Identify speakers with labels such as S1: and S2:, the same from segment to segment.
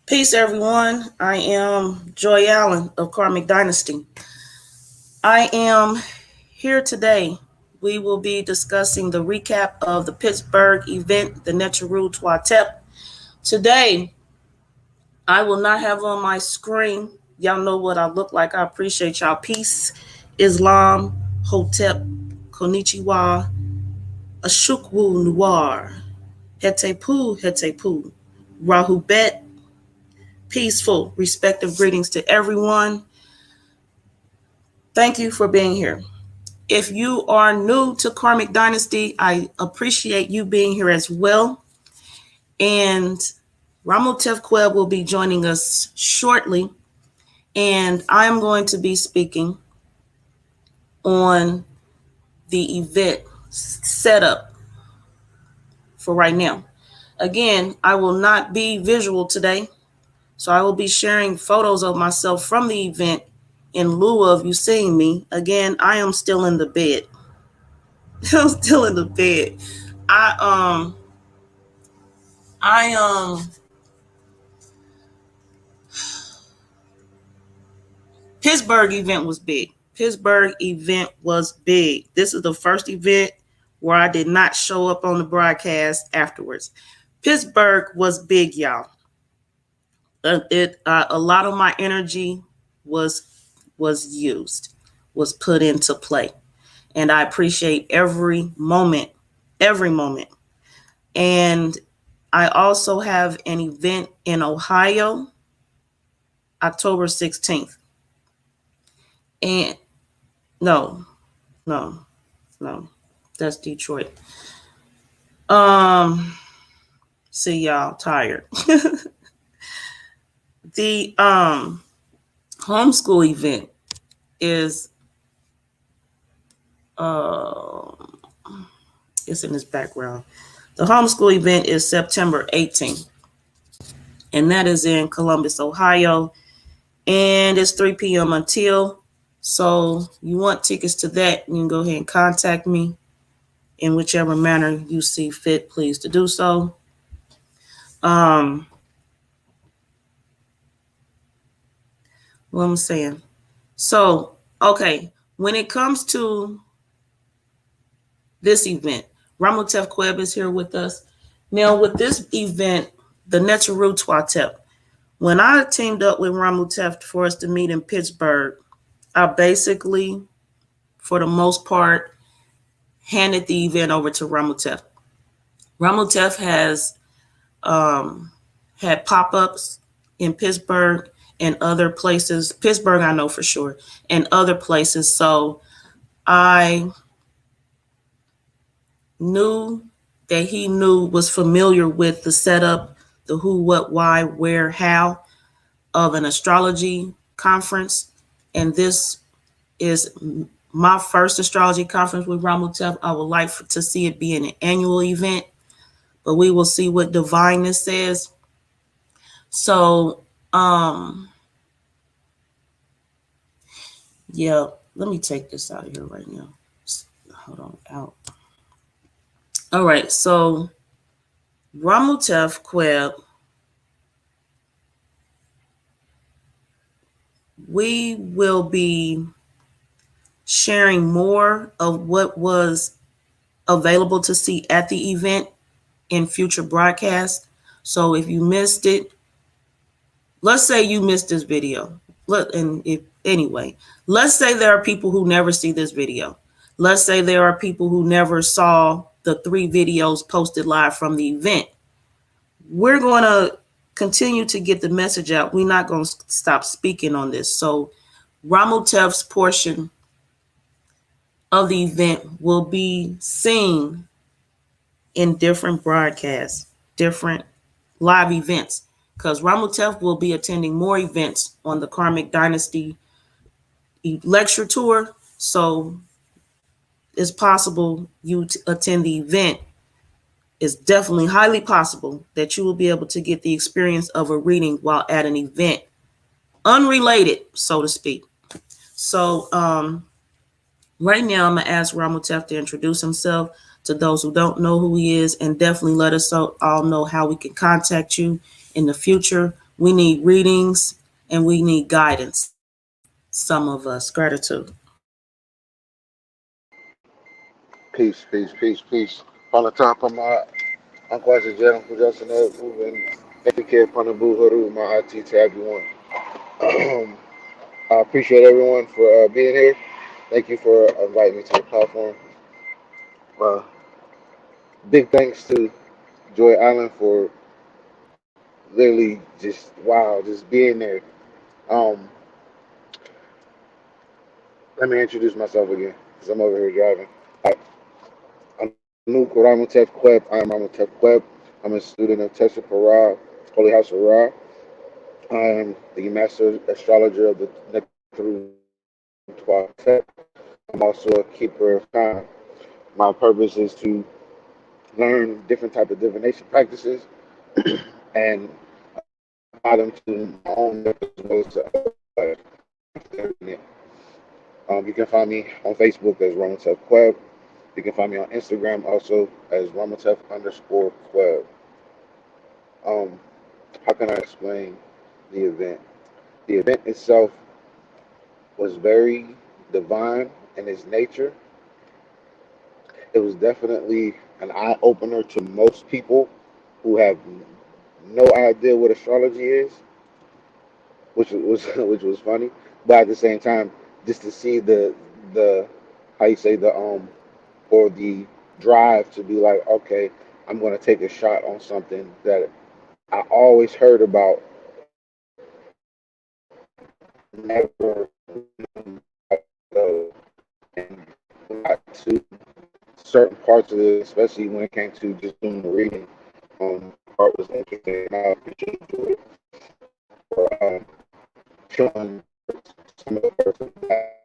S1: Peace, everyone. I am Joy Allen of Karmic Dynasty. I am here today. We will be discussing the recap of the Pittsburgh event, the Neteru Twa. Today, I will not have on my screen. Y'all know what I look like. I appreciate y'all. Peace, Islam, Hotep, Konichiwa, Ashukwu Noir, Hetepu, Rahubet, peaceful, respective greetings to everyone. Thank you for being here. If you are new to Karmic Dynasty, I appreciate you being here as well. And Ramutef Qeb will be joining us shortly. And I'm going to be speaking on the event setup for right now. Again, I will not be visual today. So I will be sharing photos of myself from the event in lieu of you seeing me. Again, I am still in the bed. I'm still in the bed. Pittsburgh event was big. Pittsburgh event was big. This is the first event where I did not show up on the broadcast afterwards. Pittsburgh was big, y'all. A lot of my energy was used, was put into play. And I appreciate every moment. And I also have an event in Ohio, October 16th. And no, that's Detroit. See y'all tired. The homeschool event is it's in this background. The homeschool event is September 18th, and that is in Columbus, Ohio, and it's 3 p.m. until. So you want tickets to that, you can go ahead and contact me in whichever manner you see fit, please to do so. What I'm saying. So, okay, when it comes to this event, Ramutef Qeb is here with us. Now, with this event, the Neteru Twa, when I teamed up with Ramutef for us to meet in Pittsburgh, I basically, for the most part, handed the event over to Ramutef. Ramutef has had pop-ups in Pittsburgh and other places. Pittsburgh, I know for sure, and other places. So I knew that he was familiar with the setup, the who, what, why, where, how of an astrology conference. And this is my first astrology conference with Ramutef. I would like to see it be an annual event, but we will see what divineness says. So, yeah, let me take this out of here right now. Hold on, out. All right, so Ramutef Qeb, we will be sharing more of what was available to see at the event in future broadcasts. So if you missed it, let's say you missed this video. Let's say there are people who never see this video. Let's say there are people who never saw the 3 videos posted live from the event. We're going to continue to get the message out. We're not going to stop speaking on this. So Ramutef's portion of the event will be seen in different broadcasts, different live events, because Ramutef will be attending more events on the Karmic Dynasty lecture tour. So it's possible you attend the event. It's definitely highly possible that you will be able to get the experience of a reading while at an event, unrelated, so to speak. So right now, I'm going to ask Ramutef to introduce himself to those who don't know who he is, and definitely let us all know how we can contact you in the future We need readings and we need guidance. Some of us. Gratitude.
S2: Peace, peace, peace, peace. On the top of my unquestioned general possession of moving etiquette upon the boo my IT to everyone. I appreciate everyone for being here. Thank you for inviting me to the platform. Uh, Big thanks to Joy Allen for literally just wow, just being there. Um, Let me introduce myself again because I'm over here driving. I, I'm Ramutef Qeb. I am Ramutef Qeb. I'm a student of Tesha Parah, Holy House of Ra. I am the master astrologer of the Neteru Twa. I'm also a keeper of time. My purpose is to learn different type of divination practices and apply them to my own life as well as to other life. You can find me on Facebook as Ramutef Qeb. You can find me on Instagram also as Ramutef_Qeb. Um, how can I explain the event? The event itself was very divine in its nature. It was definitely an eye opener to most people who have no idea what astrology is, which was which was funny. But at the same time, just to see the how you say the or the drive to be like, okay, I'm going to take a shot on something that I always heard about, never and got to certain parts of it, especially when it came to just doing the reading. Part was interesting. I appreciate it for showing some of the person that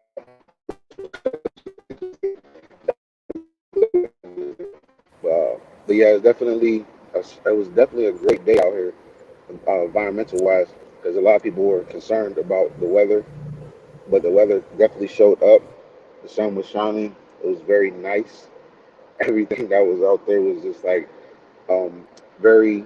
S2: but yeah, it was definitely a great day out here, environmental wise, because a lot of people were concerned about the weather, but the weather definitely showed up. The sun was shining. It was very nice. Everything that was out there was just like um, very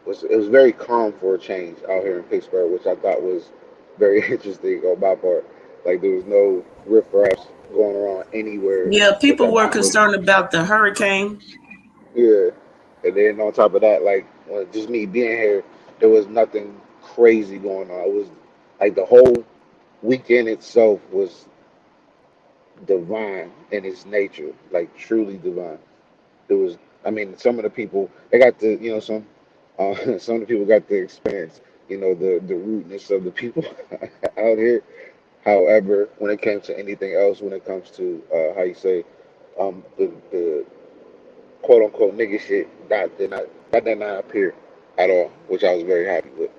S2: it was very calm for a change out here in Pittsburgh, which I thought was very interesting on my part. Like there was no riffraff going around anywhere,
S1: Yeah,
S2: which I
S1: people were
S2: thought was
S1: concerned about the hurricane.
S2: yeah. And then on top of that, like just me being here, there was nothing crazy going on. It was like the whole weekend itself was divine in its nature, like truly divine. It was, I mean, some of the people they got the, some of the people got the experience, the rudeness of the people out here. However, when it came to anything else, when it comes to how you say, the quote unquote nigga shit, that did not appear at all, which I was very happy with,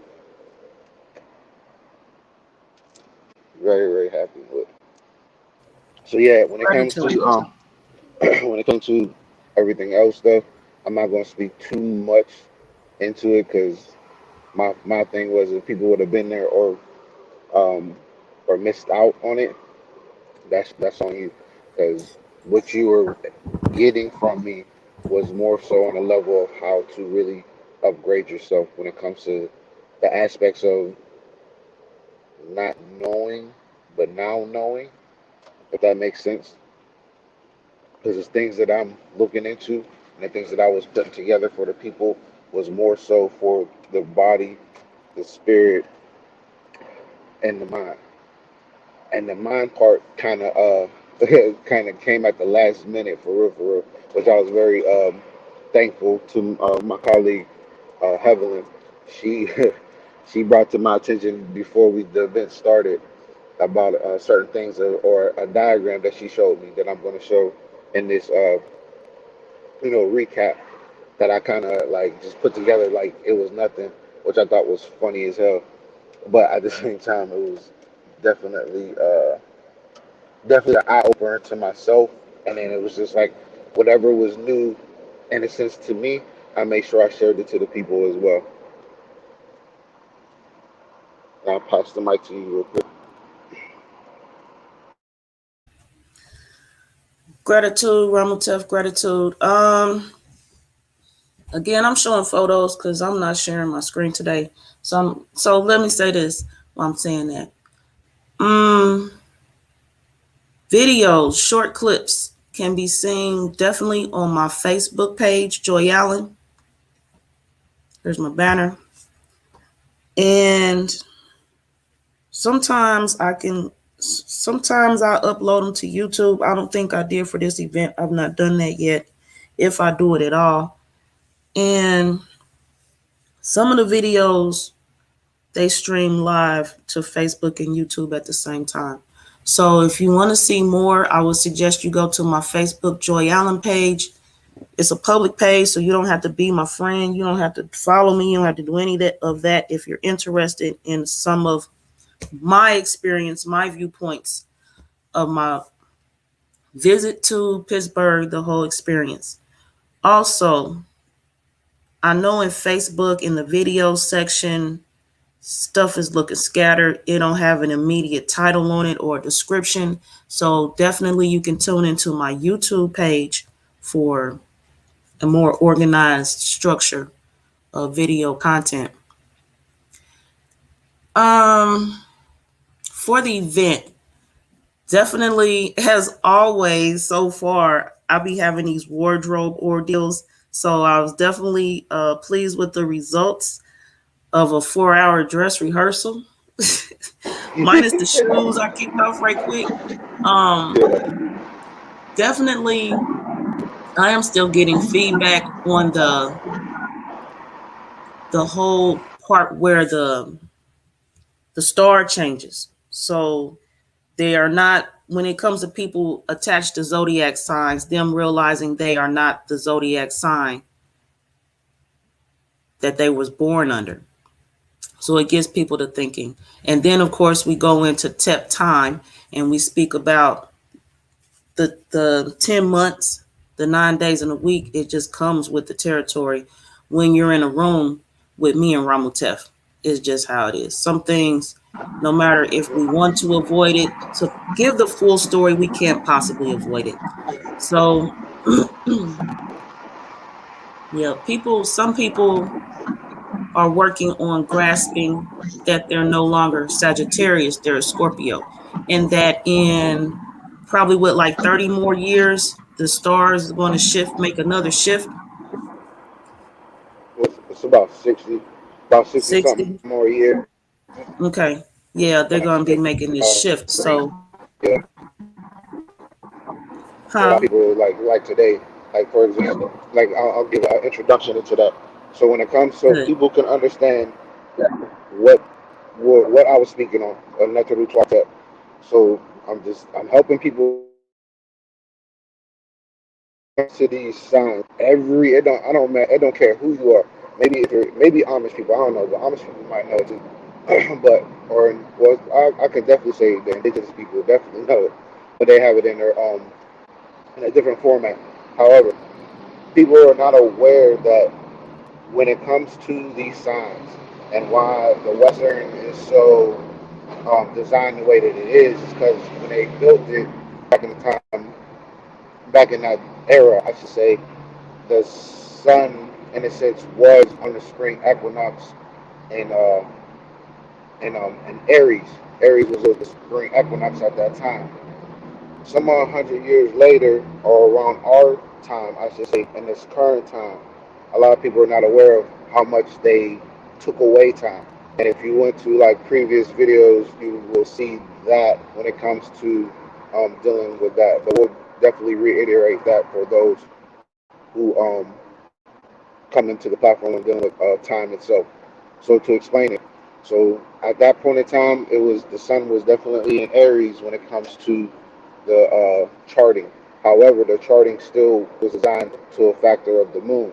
S2: very very happy with. So yeah, when it comes
S1: Gratitude.
S2: to when it comes to everything else stuff, I'm not going to speak too much into it because my thing was if people would have been there um or missed out on it, that's on you because what you were getting from me was more so on a level of how to really upgrade yourself when it comes to the aspects of not knowing but now knowing, if that makes sense. Because it's things that I'm looking into and the things that I was putting together for the people was more so for the body, the spirit, and the mind. And the mind part kind of kind of came at the last minute for real, which I was very thankful to my colleague Hevelin. She she brought to my attention before the event started about certain things or a diagram that she showed me that I'm going to show in this recap that I kind of like just put together like it was nothing, which I thought was funny as hell. But at the same time, it was definitely definitely an eye opener to myself. And then it was just like whatever was new in a sense to me, I made sure I shared it to the people as well. And I'll pass the mic to you real quick.
S1: Gratitude, Ramutef, gratitude. Again, I'm showing photos because I'm not sharing my screen today. So let me say this while I'm saying that. Videos, short clips can be seen definitely on my Facebook page, Joy Allen. Here's my banner. And sometimes I upload them to YouTube. I don't think I did for this event. I've not done that yet, if I do it at all. And some of the videos, they stream live to Facebook and YouTube at the same time. So if you want to see more, I would suggest you go to my Facebook Joy Allen page. It's a public page, so you don't have to be my friend. You don't have to follow me. You don't have to do any of that. If you're interested in some of my experience, my viewpoints of my visit to Pittsburgh, the whole experience. Also, I know in Facebook, in the video section, stuff is looking scattered. It don't have an immediate title on it or a description. So definitely you can tune into my YouTube page for a more organized structure of video content. For the event, definitely, as always, so far, I'll be having these wardrobe ordeals. So I was definitely pleased with the results of a 4-hour dress rehearsal. Minus the shoes I kicked off right quick. Definitely, I am still getting feedback on the whole part where the star changes. So they are not, when it comes to people attached to zodiac signs, them realizing they are not the zodiac sign that they was born under. So it gets people to thinking. And then, of course, we go into TEP time and we speak about the 10 months, the 9 days in a week. It just comes with the territory when you're in a room with me and Ramutef. It's just how it is. Some things, no matter if we want to avoid it, to give the full story, we can't possibly avoid it. So, yeah, some people are working on grasping that they're no longer Sagittarius, they're a Scorpio. And that in probably with like 30 more years, the stars are going to shift, make another shift.
S2: It's about 60 something
S1: 60.
S2: more years.
S1: Okay. Yeah, they're going to be making this shift. So,
S2: Yeah. So a lot of
S1: huh?
S2: people like today, like for example, like I'll give an introduction into that. So when it comes, so
S1: Good.
S2: people can understand what what I was speaking on Neteru Twa. So I'm helping people to these signs. It don't care who you are. Maybe if you're maybe Amish people, I don't know, but Amish people might know it too. But or well, I could definitely say the indigenous people definitely know it, but they have it in a different format. However, people are not aware that when it comes to these signs and why the Western is so designed the way that it is because when they built it back in the time, back in that era, I should say, the sun, in a sense, was on the spring equinox in in Aries. Aries was the spring equinox at that time. Some 100 years later, or around our time, I should say, in this current time, a lot of people are not aware of how much they took away time. And if you went to like previous videos, you will see that when it comes to dealing with that. But we'll definitely reiterate that for those who come into the platform and dealing with time itself. So to explain it, so at that point in time, it was the sun was definitely in Aries when it comes to the charting. However, the charting still was designed to a factor of the moon.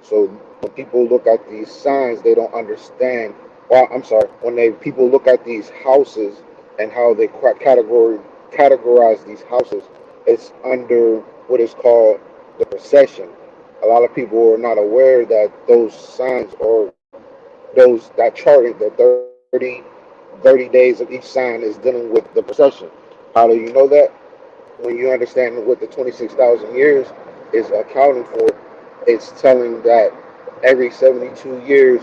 S2: So when people look at these signs, they don't understand. Well, I'm sorry. When they people look at these houses and how they categorize these houses, it's under what is called the precession. A lot of people are not aware that those signs or that charting, the 30 days of each sign is dealing with the precession. How do you know that? When you understand what the 26,000 years is accounting for, it's telling that Every 72 years,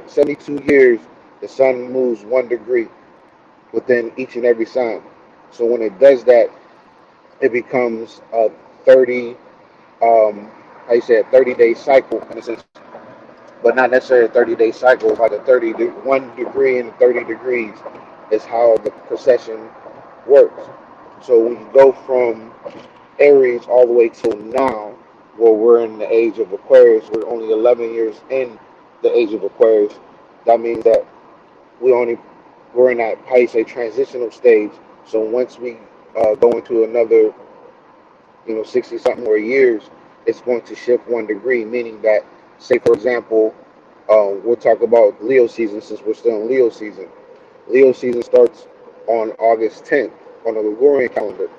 S2: 72 years, the sun moves 1 degree within each and every sign. So when it does that, it becomes a 30, how you say, a 30-day cycle in a sense, but not necessarily a 30-day cycle. It's like a 1 degree and 30 degrees is how the precession works. So when you go from Aries all the way till now, where we're in the age of Aquarius, we're only 11 years in the age of Aquarius. That means that we're in that, how you say, transitional stage. So once we go into another, 60 something more years, it's going to shift 1 degree, meaning that, say for example, we'll talk about Leo season since we're still in Leo season. Leo season starts on August 10th on the Gregorian calendar,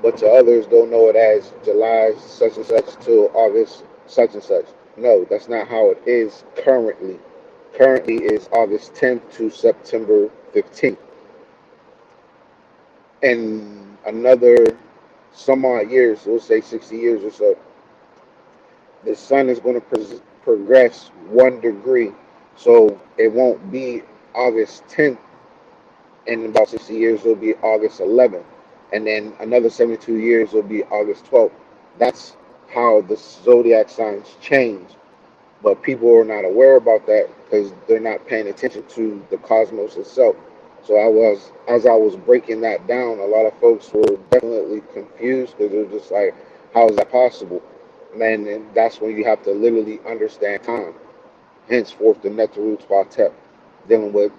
S2: but to others they'll know it as July such and such till August such and such. No, that's not how it is currently. Currently is August 10th to September 15th. And another some odd years, so we'll say 60 years or so, the sun is going to progress 1 degree. So it won't be August 10th in about 60 years, it'll be August 11th. And then another 72 years, it'll be August 12th. That's how the zodiac signs change. But people are not aware about that because they're not paying attention to the cosmos itself. So as I was breaking that down, a lot of folks were definitely confused because they're just like, how is that possible? And that's when you have to literally understand time. Henceforth, the Neteru Twa dealing with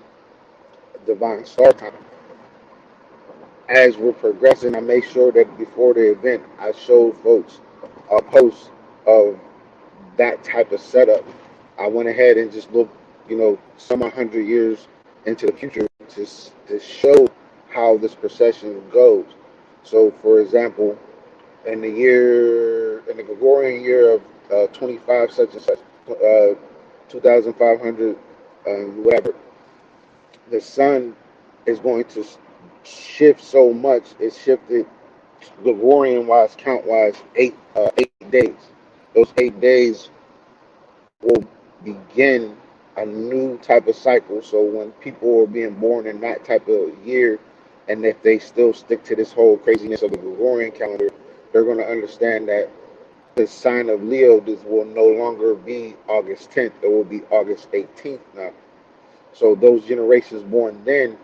S2: divine star time. As we're progressing, I make sure that before the event, I showed folks a post of that type of setup. I went ahead and just looked, some 100 years into the future to show how this procession goes. So, for example, in the Gregorian year of 25 such and such, 2,500, whatever, the sun is going to shift so much. It's shifted Gregorian wise, count wise, 8 days. Those 8 days will begin a new type of cycle. So when people are being born in that type of year, and if they still stick to this whole craziness of the Gregorian calendar, they're going to understand that the sign of Leo this will no longer be August 10th. It will be August 18th now. So those generations born then,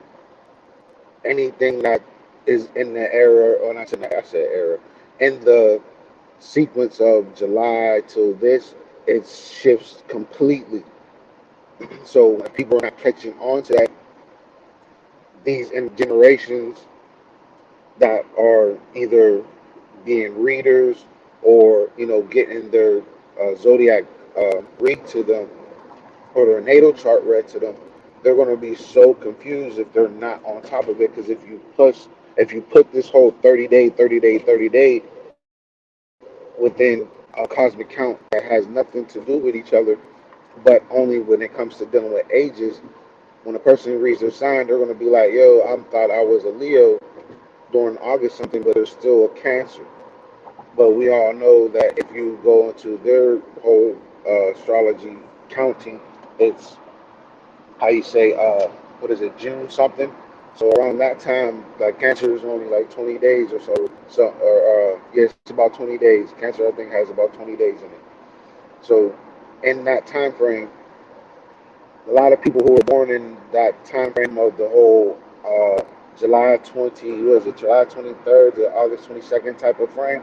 S2: anything that is in the era, or not in the, I said era, in the sequence of July till this, it shifts completely. So when people are not catching on to that, these generations that are either being readers or getting their zodiac read to them or their natal chart read to them, they're going to be so confused if they're not on top of it. Because if you put this whole 30-day within a cosmic count that has nothing to do with each other, but only when it comes to dealing with ages, when a person reads their sign, they're going to be like, yo, I thought I was a Leo during August something, but there's still a Cancer. But we all know that if you go into their whole astrology counting, it's how you say, what is it, June something. So around that time, like Cancer is only like 20 days or so. So, yeah, it's about 20 days. Cancer, I think, has about 20 days in it. So in that time frame, a lot of people who were born in that time frame of the whole July 20, what is it, July 23rd to August 22nd type of frame,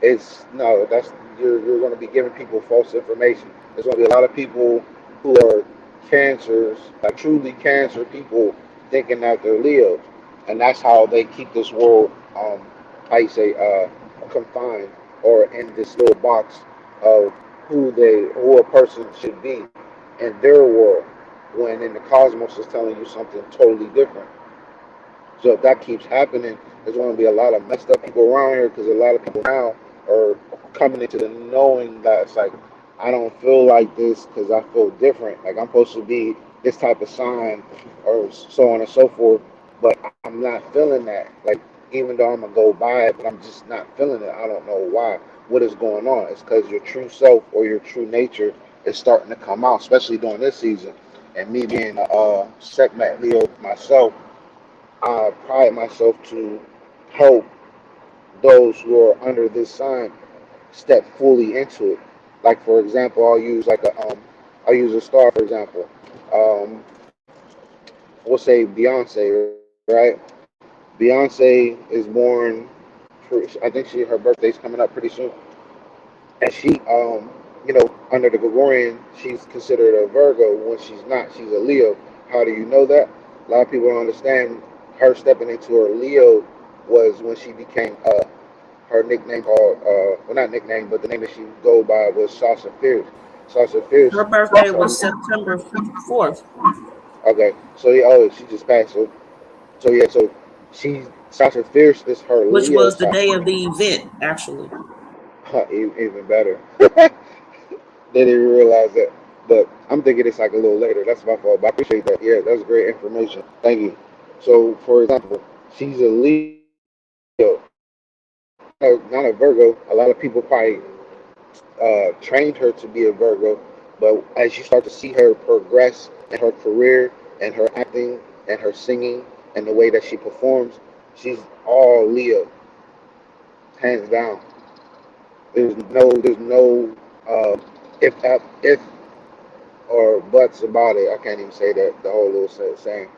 S2: it's no, that's you're going to be giving people false information. There's going to be a lot of people who are cancers, like truly cancer people, thinking that they're Leos, and that's how they keep this world, how you say, confined or in this little box of who a person should be in their world, when in the cosmos is telling you something totally different. So if that keeps happening, there's going to be a lot of messed up people around here because a lot of people now are coming into the knowing that it's like, I don't feel like this because I feel different. Like I'm supposed to be this type of sign or so on and so forth, but I'm not feeling that. Like even though I'm going to go by it, but I'm just not feeling it. I don't know why. what is going on. It's because your true self or your true nature is starting to come out, especially during this season. And me being a Sekhmet Leo myself, I pride myself to help those who are under this sign step fully into it. Like for example, I'll use a star for example. Um, we'll say Beyonce, right? Beyonce is born. I think her birthday's coming up pretty soon, and under the Gregorian, she's considered a Virgo when she's not. She's a Leo. How do you know that? A lot of people don't understand. Her stepping into her Leo was when she became her nickname called well, not nickname, but the name that she would go by was Sasha Fierce. Sasha Fierce.
S1: Her birthday was September 4th,
S2: Okay, so yeah, oh, she just passed. So yeah, so she Sasha Fierce is her
S1: which
S2: Leo
S1: was the day
S2: sign.
S1: of the event, actually.
S2: Even better. They didn't realize that. But I'm thinking it's like a little later. That's my fault. But I appreciate that. Yeah, that's great information. Thank you. So, for example, she's a Leo, not a Virgo. A lot of people probably trained her to be a Virgo. But as you start to see her progress in her career and her acting and her singing and the way that she performs, she's all Leo, hands down. There's no if or buts about it. I can't even say that the whole little saying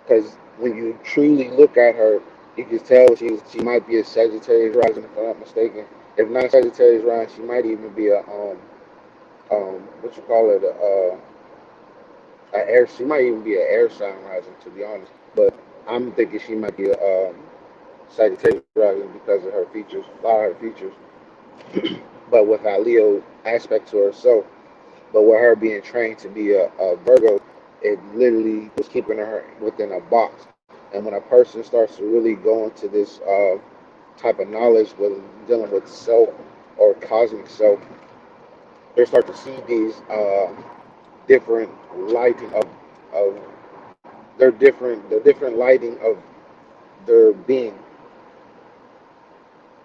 S2: because when you truly look at her, you can tell she might be a Sagittarius rising if I'm not mistaken. If not Sagittarius rising, she might even be what you call it a air. She might even be an air sign rising to be honest. But I'm thinking she might be a Sagittarius rising because of her features, a lot of her features. But with that Leo aspect to herself. But with her being trained to be a Virgo, it literally was keeping her within a box. And when a person starts to really go into this type of knowledge with dealing with self or cosmic self, they start to see these different lighting of the different lighting of their being.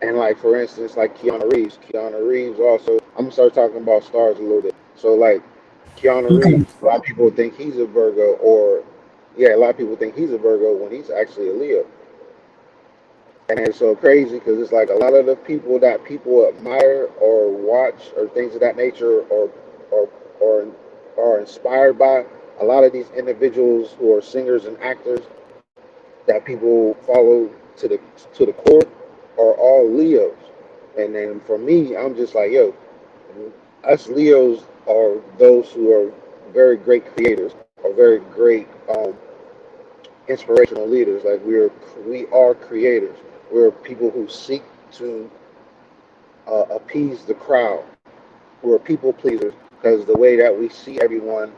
S2: And like for instance, like Keanu Reeves. Keanu Reeves also. I'm gonna start talking about stars a little bit. So like Keanu
S1: Okay.
S2: Reeves, a lot of people think he's a Virgo, or yeah, a lot of people think he's a Virgo when he's actually a Leo. And it's so crazy because it's like a lot of the people that people admire or watch or things of that nature or or are inspired by. A lot of these individuals who are singers and actors that people follow to the core are all Leos. And then for me, I'm just like, yo, us Leos are those who are very great creators, are very great inspirational leaders. Like we are creators. We're people who seek to appease the crowd. We're people pleasers because the way that we see everyone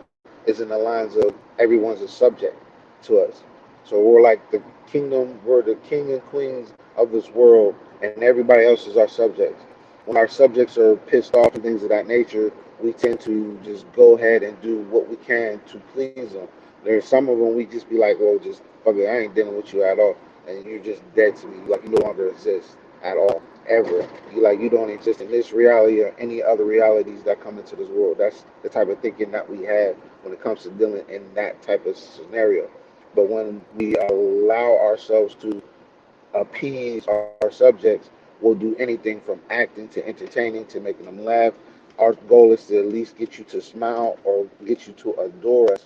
S2: is in the lines of everyone's a subject to us. So we're like the kingdom, we're the king and queens of this world, and everybody else is our subjects. When our subjects are pissed off and things of that nature, we tend to just go ahead and do what we can to please them. There's some of them we just be like, well, just fuck it, I ain't dealing with you at all, and you're just dead to me. Like you no longer exist at all, ever. You don't exist in this reality or any other realities that come into this world. That's the type of thinking that we have when it comes to dealing in that type of scenario. But when we allow ourselves to appease our subjects, we'll do anything from acting to entertaining to making them laugh. Our goal is to at least get you to smile or get you to adore us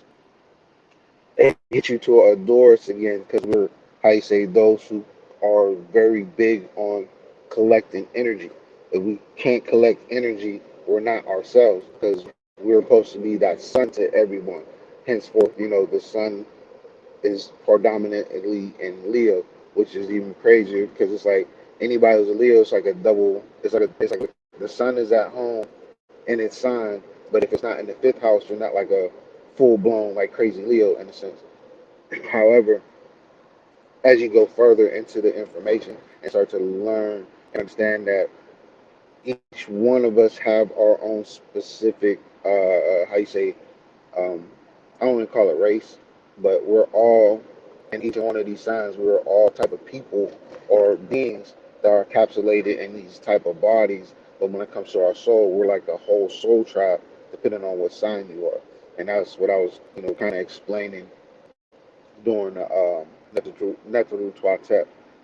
S2: and get you to adore us again because we're, how you say, those who are very big on collecting energy. If we can't collect energy, we're not ourselves because we're supposed to be that sun to everyone. Henceforth, the sun is predominantly in Leo, which is even crazier because it's like anybody who's a Leo, it's like a double. It's like the sun is at home in its sign, but if it's not in the fifth house, you're not like a full blown like crazy Leo in a sense. However, as you go further into the information and start to learn and understand that each one of us have our own specific how you say um, I don't want to call it race, but we're all in each one of these signs. We're all type of people or beings that are encapsulated in these type of bodies. But when it comes to our soul, we're like a whole soul tribe, depending on what sign you are. And that's what I was, kind of explaining during the Neteru Twa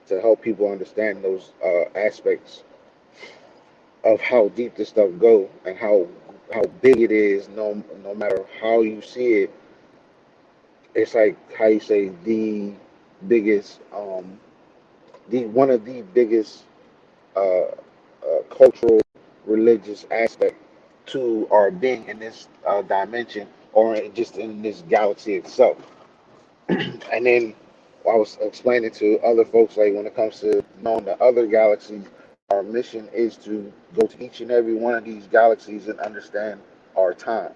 S2: to help people understand those aspects of how deep this stuff go and how big it is. No matter how you see it, it's like how you say the biggest, the one of the biggest cultural, religious aspect to our being in this dimension or just in this galaxy itself. And then I was explaining to other folks, like when it comes to knowing the other galaxies, our mission is to go to each and every one of these galaxies and understand our time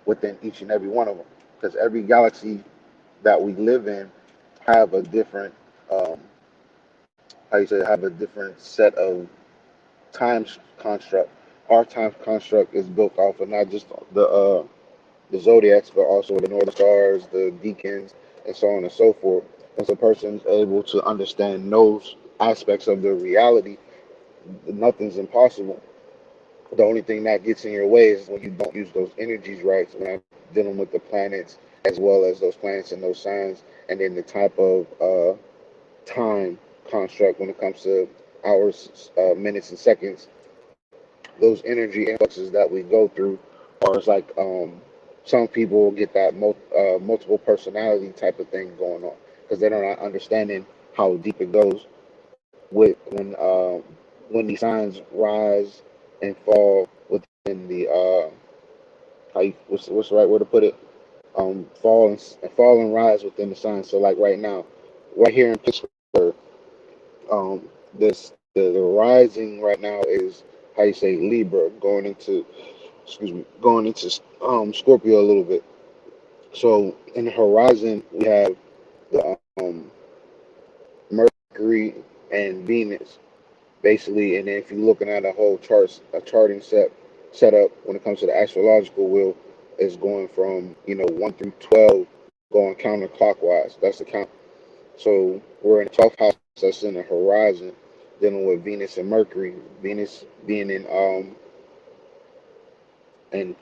S2: within each and every one of them. Because every galaxy that we live in have a different, um, how you say, have a different set of time construct. Our time construct is built off of not just the zodiacs, but also the northern stars, the deacons, and so on and so forth. Once a person's able to understand those aspects of their reality, nothing's impossible. The only thing that gets in your way is when you don't use those energies right. So when I'm dealing with the planets, as well as those planets and those signs, and then the type of time construct when it comes to hours, minutes, and seconds, those energy influxes that we go through are it's like some people get that multiple personality type of thing going on because they're not understanding how deep it goes with when these signs rise and fall within the what's the right word to put it, fall and rise within the signs. So like right now, right here in Pittsburgh, the rising right now is how you say Libra going into, excuse me, going into Scorpio a little bit. So in the horizon we have the Mercury and Venus basically, and then if you're looking at a charting setup when it comes to the astrological wheel, is going from 1 through 12, going counterclockwise. That's the count. So we're in the 12th house. That's in the horizon, dealing with Venus and Mercury. Venus being in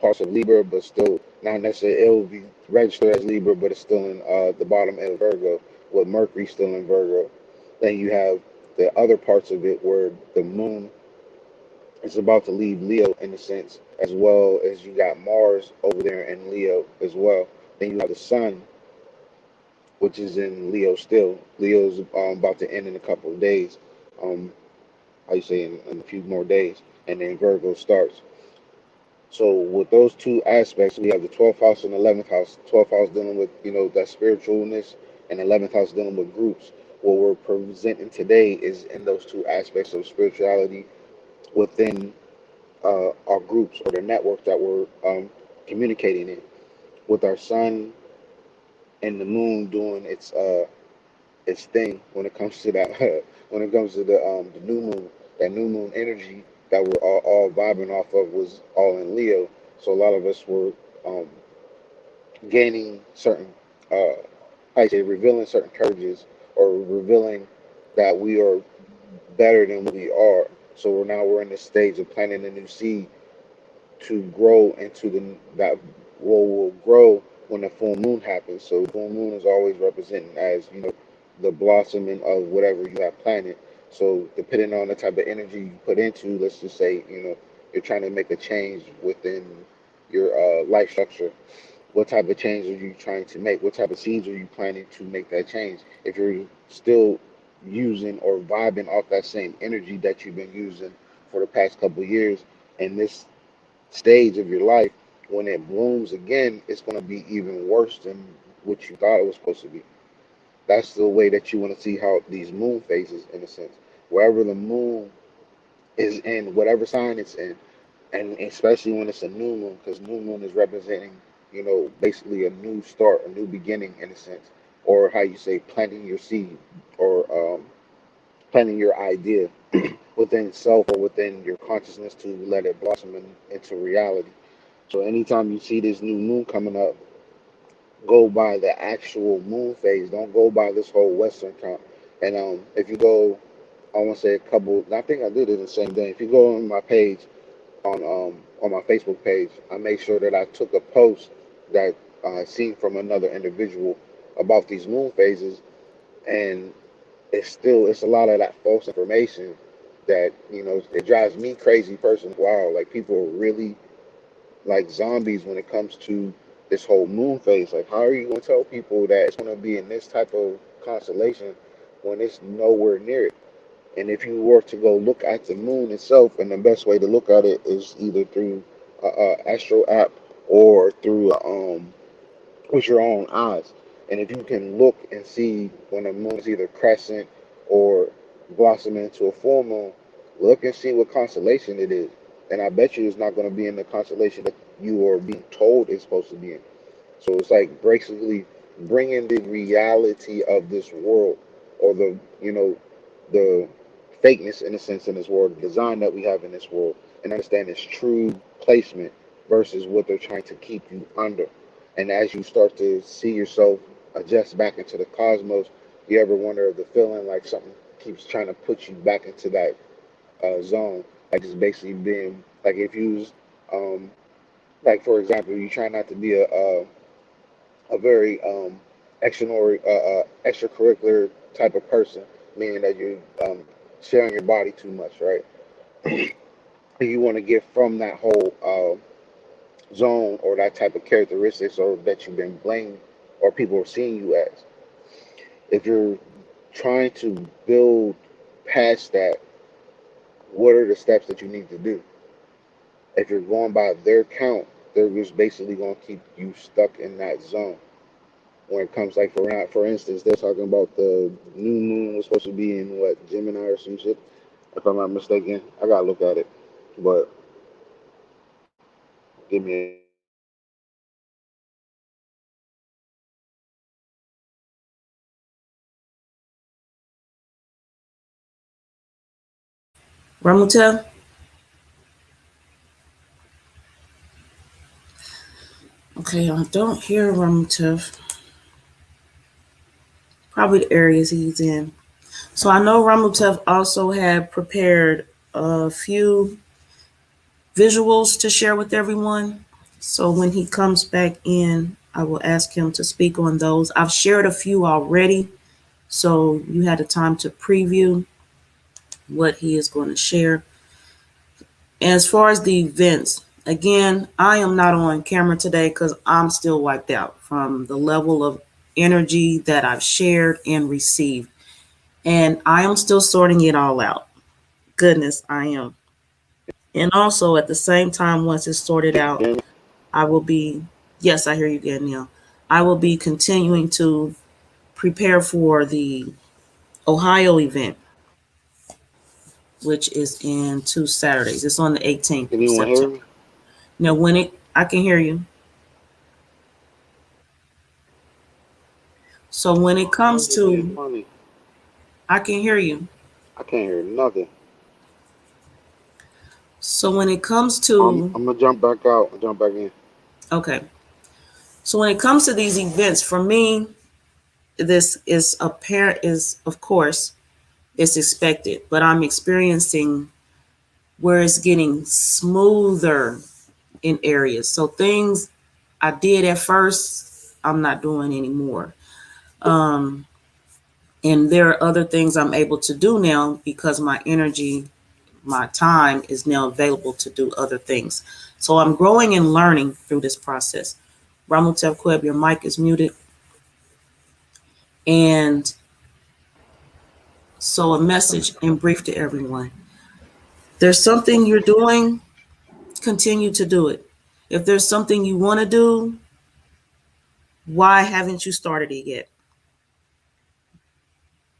S2: parts of Libra, but still not necessarily. It will be registered as Libra, but it's still in the bottom of Virgo, with Mercury still in Virgo. Then you have the other parts of it where the moon is about to leave Leo in a sense, as well as you got Mars over there in Leo as well. Then you have the sun, which is in Leo still. Leo's about to end in a couple of days. Um, how you say in a few more days, and then Virgo starts. So with those two aspects, we have the 12th house and 11th house. 12th house dealing with that spiritualness, and 11th house dealing with groups. What we're presenting today is in those two aspects of spirituality within our groups or the network that we're communicating in, with our sun and the moon doing its thing when it comes to that when it comes to the new moon, that new moon energy that we're all vibing off of was all in Leo. So a lot of us were um, gaining certain I say revealing certain courages, or revealing that we are better than we are. So we're in the stage of planting a new seed to grow into the that will grow when the full moon happens. So full moon is always representing as the blossoming of whatever you have planted. So depending on the type of energy you put into, let's just say you're trying to make a change within your life structure. What type of change are you trying to make? What type of seeds are you planting to make that change? If you're still using or vibing off that same energy that you've been using for the past couple of years, and this stage of your life, when it blooms again, it's going to be even worse than what you thought it was supposed to be. That's the way that you want to see how these moon phases, in a sense, wherever the moon is in, whatever sign it's in, and especially when it's a new moon, because new moon is representing, basically a new start, a new beginning, in a sense, or how you say planting your seed, or planting your idea within self or within your consciousness to let it blossom into reality. So anytime you see this new moon coming up, go by the actual moon phase. Don't go by this whole Western count. And if you go I want to say a couple. I think I did it the same day. If you go on my page on my Facebook page, I made sure that I took a post that I seen from another individual about these moon phases, and it's a lot of that false information that it drives me crazy personally. Wow, like people are really like zombies when it comes to this whole moon phase. Like, how are you going to tell people that it's going to be in this type of constellation when it's nowhere near it? And if you were to go look at the moon itself, and the best way to look at it is either through a astro app or through with your own eyes. And if you can look and see when the moon is either crescent or blossoming into a full moon, look and see what constellation it is. And I bet you it's not going to be in the constellation that you are being told it's supposed to be in. So it's like basically bringing the reality of this world, or the fakeness in a sense in this world, the design that we have in this world, and understand its true placement versus what they're trying to keep you under. And as you start to see yourself adjust back into the cosmos, you ever wonder of the feeling like something keeps trying to put you back into that zone, like it's basically being like if you was, like for example, you try not to be a very extracurricular type of person, meaning that you're sharing your body too much, right? You want to get from that whole zone or that type of characteristics or that you've been blamed or people are seeing you as. If you're trying to build past that, what are the steps that you need to do? If you're going by their count, they're just basically going to keep you stuck in that zone. When it comes like for instance, they're talking about the new moon was supposed to be in what Gemini or some shit, if I'm not mistaken. I gotta look at it, but give me a second.
S1: Ramutef? Okay, I don't hear Ramutef. Probably the areas he's in. So I know Ramutef also had prepared a few visuals to share with everyone. So when he comes back in, I will ask him to speak on those. I've shared a few already, so you had the time to preview what he is going to share. As far as the events, again, I am not on camera today because I'm still wiped out from the level of energy that I've shared and received. And I am still sorting it all out. Goodness, I am. And also at the same time, once it's sorted out, I will be, yes, I hear you again, Neil. I will be continuing to prepare for the Ohio event, which is in 2 Saturdays. It's on the 18th
S2: Can
S1: of
S2: anyone hear
S1: September.
S2: me?
S1: Now, I can hear you. So when it
S2: Why
S1: comes
S2: is it being
S1: to,
S2: funny?
S1: I can hear you.
S2: I can't hear nothing.
S1: So when it comes
S2: I'm
S1: to,
S2: I'm gonna jump back out and jump back in.
S1: okay. So when it comes to these events, for me, this is apparent, is of course, it's expected, but I'm experiencing where it's getting smoother in areas. So things I did at first, I'm not doing anymore. Um, and there are other things I'm able to do now because my energy, my time is now available to do other things. So I'm growing and learning through this process. Ramutef Qeb, your mic is muted. And so a message in brief to everyone. There's something you're doing, continue to do it. If there's something you want to do, why haven't you started it yet?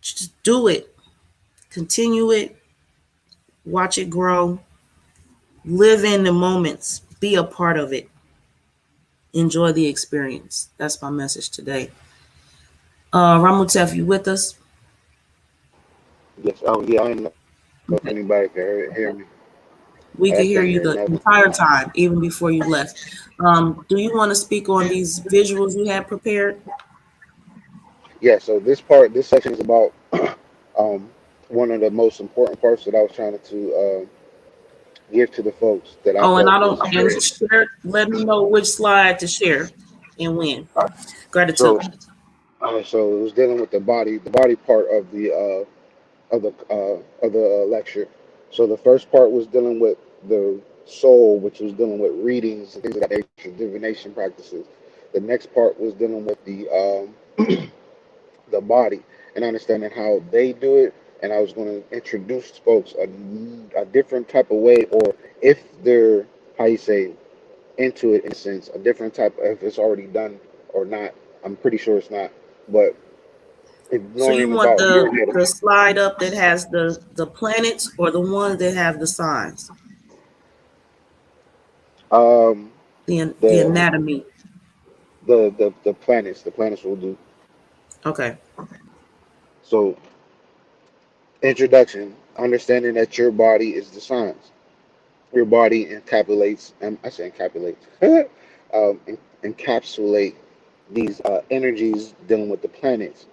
S1: Just do it. Continue it. Watch it grow. Live in the moments. Be a part of it. Enjoy the experience. That's my message today. Ramutef, you with us?
S2: Yes. Oh yeah. I didn't know if
S1: Okay.
S2: anybody can hear me.
S1: We
S2: I
S1: could hear
S2: can't
S1: you
S2: hear
S1: the
S2: nothing.
S1: entire time, even before you left. Do you want to speak on these visuals you had prepared?
S2: Yeah. So this section is about um one of the most important parts that I was trying to give to the folks that I
S1: Oh, and
S2: felt
S1: I
S2: was
S1: don't and
S2: important.
S1: share. Let me know which slide to share and when.
S2: Uh, so,
S1: Gratitude.
S2: so it was dealing with the body part of the lecture. So the first part was dealing with the soul, which was dealing with readings and things of that nature, divination practices. The next part was dealing with the body and understanding how they do it. And I was going to introduce folks a different type of way, or if they're, how you say, into it in a sense, a different type, if it's already done or not. I'm pretty sure it's not, but
S1: So you
S2: learning
S1: want
S2: about your
S1: the slide up that has the planets or the ones that have the signs,
S2: um
S1: the
S2: the
S1: anatomy.
S2: the planets will do.
S1: Okay.
S2: So introduction, understanding that your body is the signs. Your body encapsulates, I say encapsulates, encapsulate these energies dealing with the planets.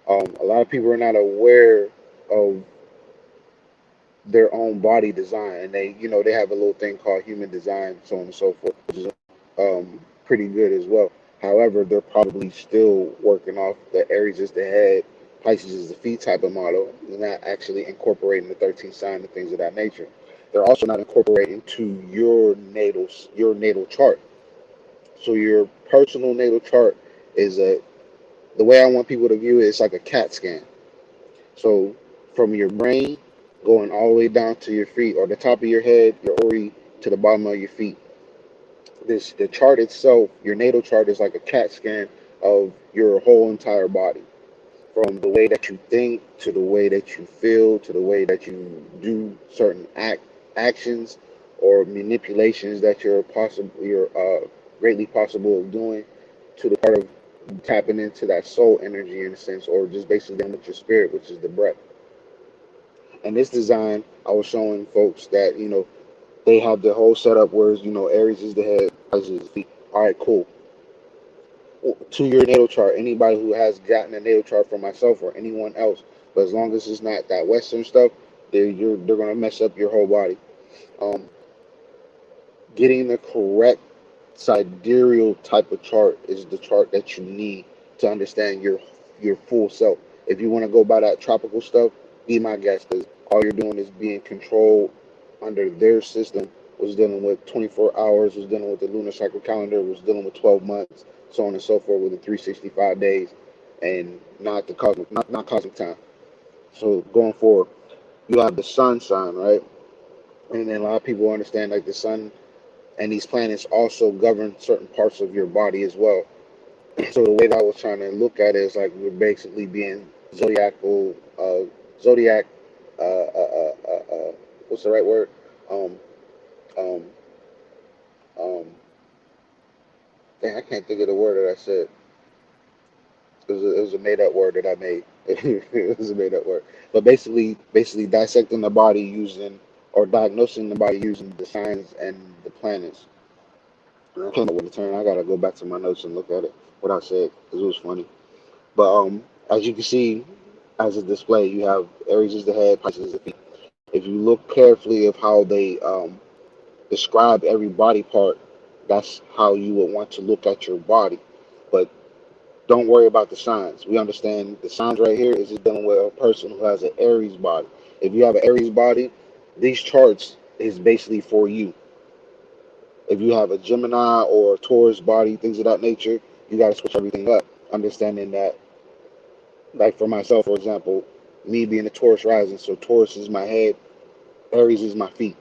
S2: A lot of people are not aware of their own body design, and they have a little thing called human design, so on and so forth, which is pretty good as well. However, they're probably still working off the Aries is the head, Pisces is the feet type of model, and not actually incorporating the 13th sign and things of that nature. They're also not incorporating to your natal chart. So your personal natal chart is the way I want people to view it. It's like a CAT scan. So from your brain going all the way down to your feet, or the top of your head, your ori, to the bottom of your feet. The chart itself, your natal chart, is like a CAT scan of your whole entire body, from the way that you think to the way that you feel to the way that you do certain actions or manipulations that you're greatly possible of doing, to the part of tapping into that soul energy in a sense, or just basically dealing with your spirit, which is the breath. And this design, I was showing folks that they have the whole setup where Aries is the head, Pisces is the feet. All right, cool. To your natal chart, anybody who has gotten a natal chart from myself or anyone else, but as long as it's not that Western stuff, they're gonna mess up your whole body. Um, Getting the correct sidereal type of chart is the chart that you need to understand your full self. If you want to go by that tropical stuff, be my guest, because all you're doing is being controlled under their system. Was dealing with 24 hours, was dealing with the lunar cycle calendar, was dealing with 12 months, so on and so forth, with the 365 days, and not the cosmic, not cosmic time. So going forward, you have the sun sign, right? And then a lot of people understand like the sun and these planets also govern certain parts of your body as well. So the way that I was trying to look at it is like we're basically being zodiacal, zodiac. What's the right word? Um, um, um, Dang, I can't think of the word that I said. It was a made up word that I made. It was a made up word. But basically dissecting the body using, or diagnosing the body using the signs and the planets. And I came up with a term. I gotta go back to my notes and look at it. What I said, because it was funny. But as you can see, as a display, you have Aries is the head, Pisces is the feet. If you look carefully of how they describe every body part, that's how you would want to look at your body. But don't worry about the signs. We understand the signs right here is just dealing with a person who has an Aries body. If you have an Aries body, these charts is basically for you. If you have a Gemini or a Taurus body, things of that nature, you got to switch everything up. Understanding that, like for myself, for example, me being a Taurus rising, so Taurus is my head, Aries is my feet.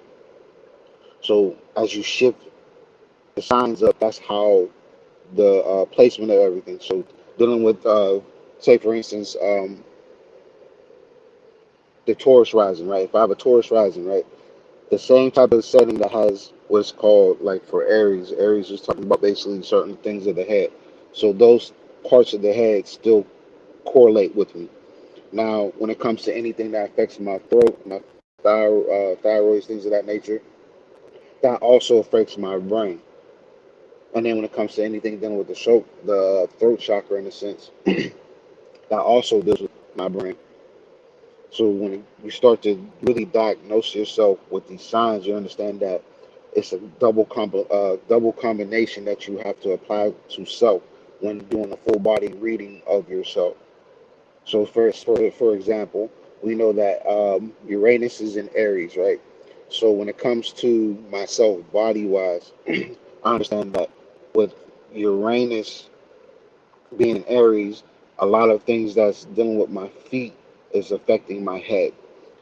S2: So as you shift the signs up, that's how the placement of everything. So dealing with, say for instance, the Taurus rising, right? If I have a Taurus rising, right, the same type of setting that has what's called like for Aries. Aries is talking about basically certain things of the head. So those parts of the head still correlate with me. Now, when it comes to anything that affects my throat, my thyroids, things of that nature, that also affects my brain. And then when it comes to anything dealing with the throat chakra, in a sense, that also deals with my brain. So when you start to really diagnose yourself with these signs, you understand that it's a double combination that you have to apply to self when doing a full body reading of yourself. So for example, we know that Uranus is in Aries, right? So when it comes to myself, body wise, I understand that with Uranus being in Aries, a lot of things that's dealing with my feet is affecting my head.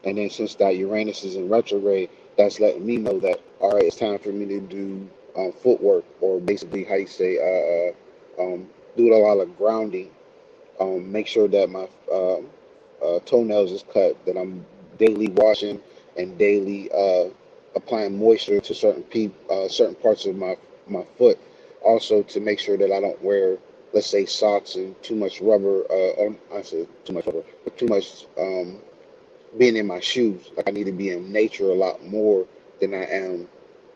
S2: And then since that Uranus is in retrograde, that's letting me know that all right, it's time for me to do footwork, or basically how you say, do a lot of grounding. Make sure that my toenails is cut, that I'm daily washing and daily applying moisture to certain parts of my foot. Also to make sure that I don't wear, let's say, socks and too much rubber. Or I said too much rubber, but too much being in my shoes. Like I need to be in nature a lot more than I am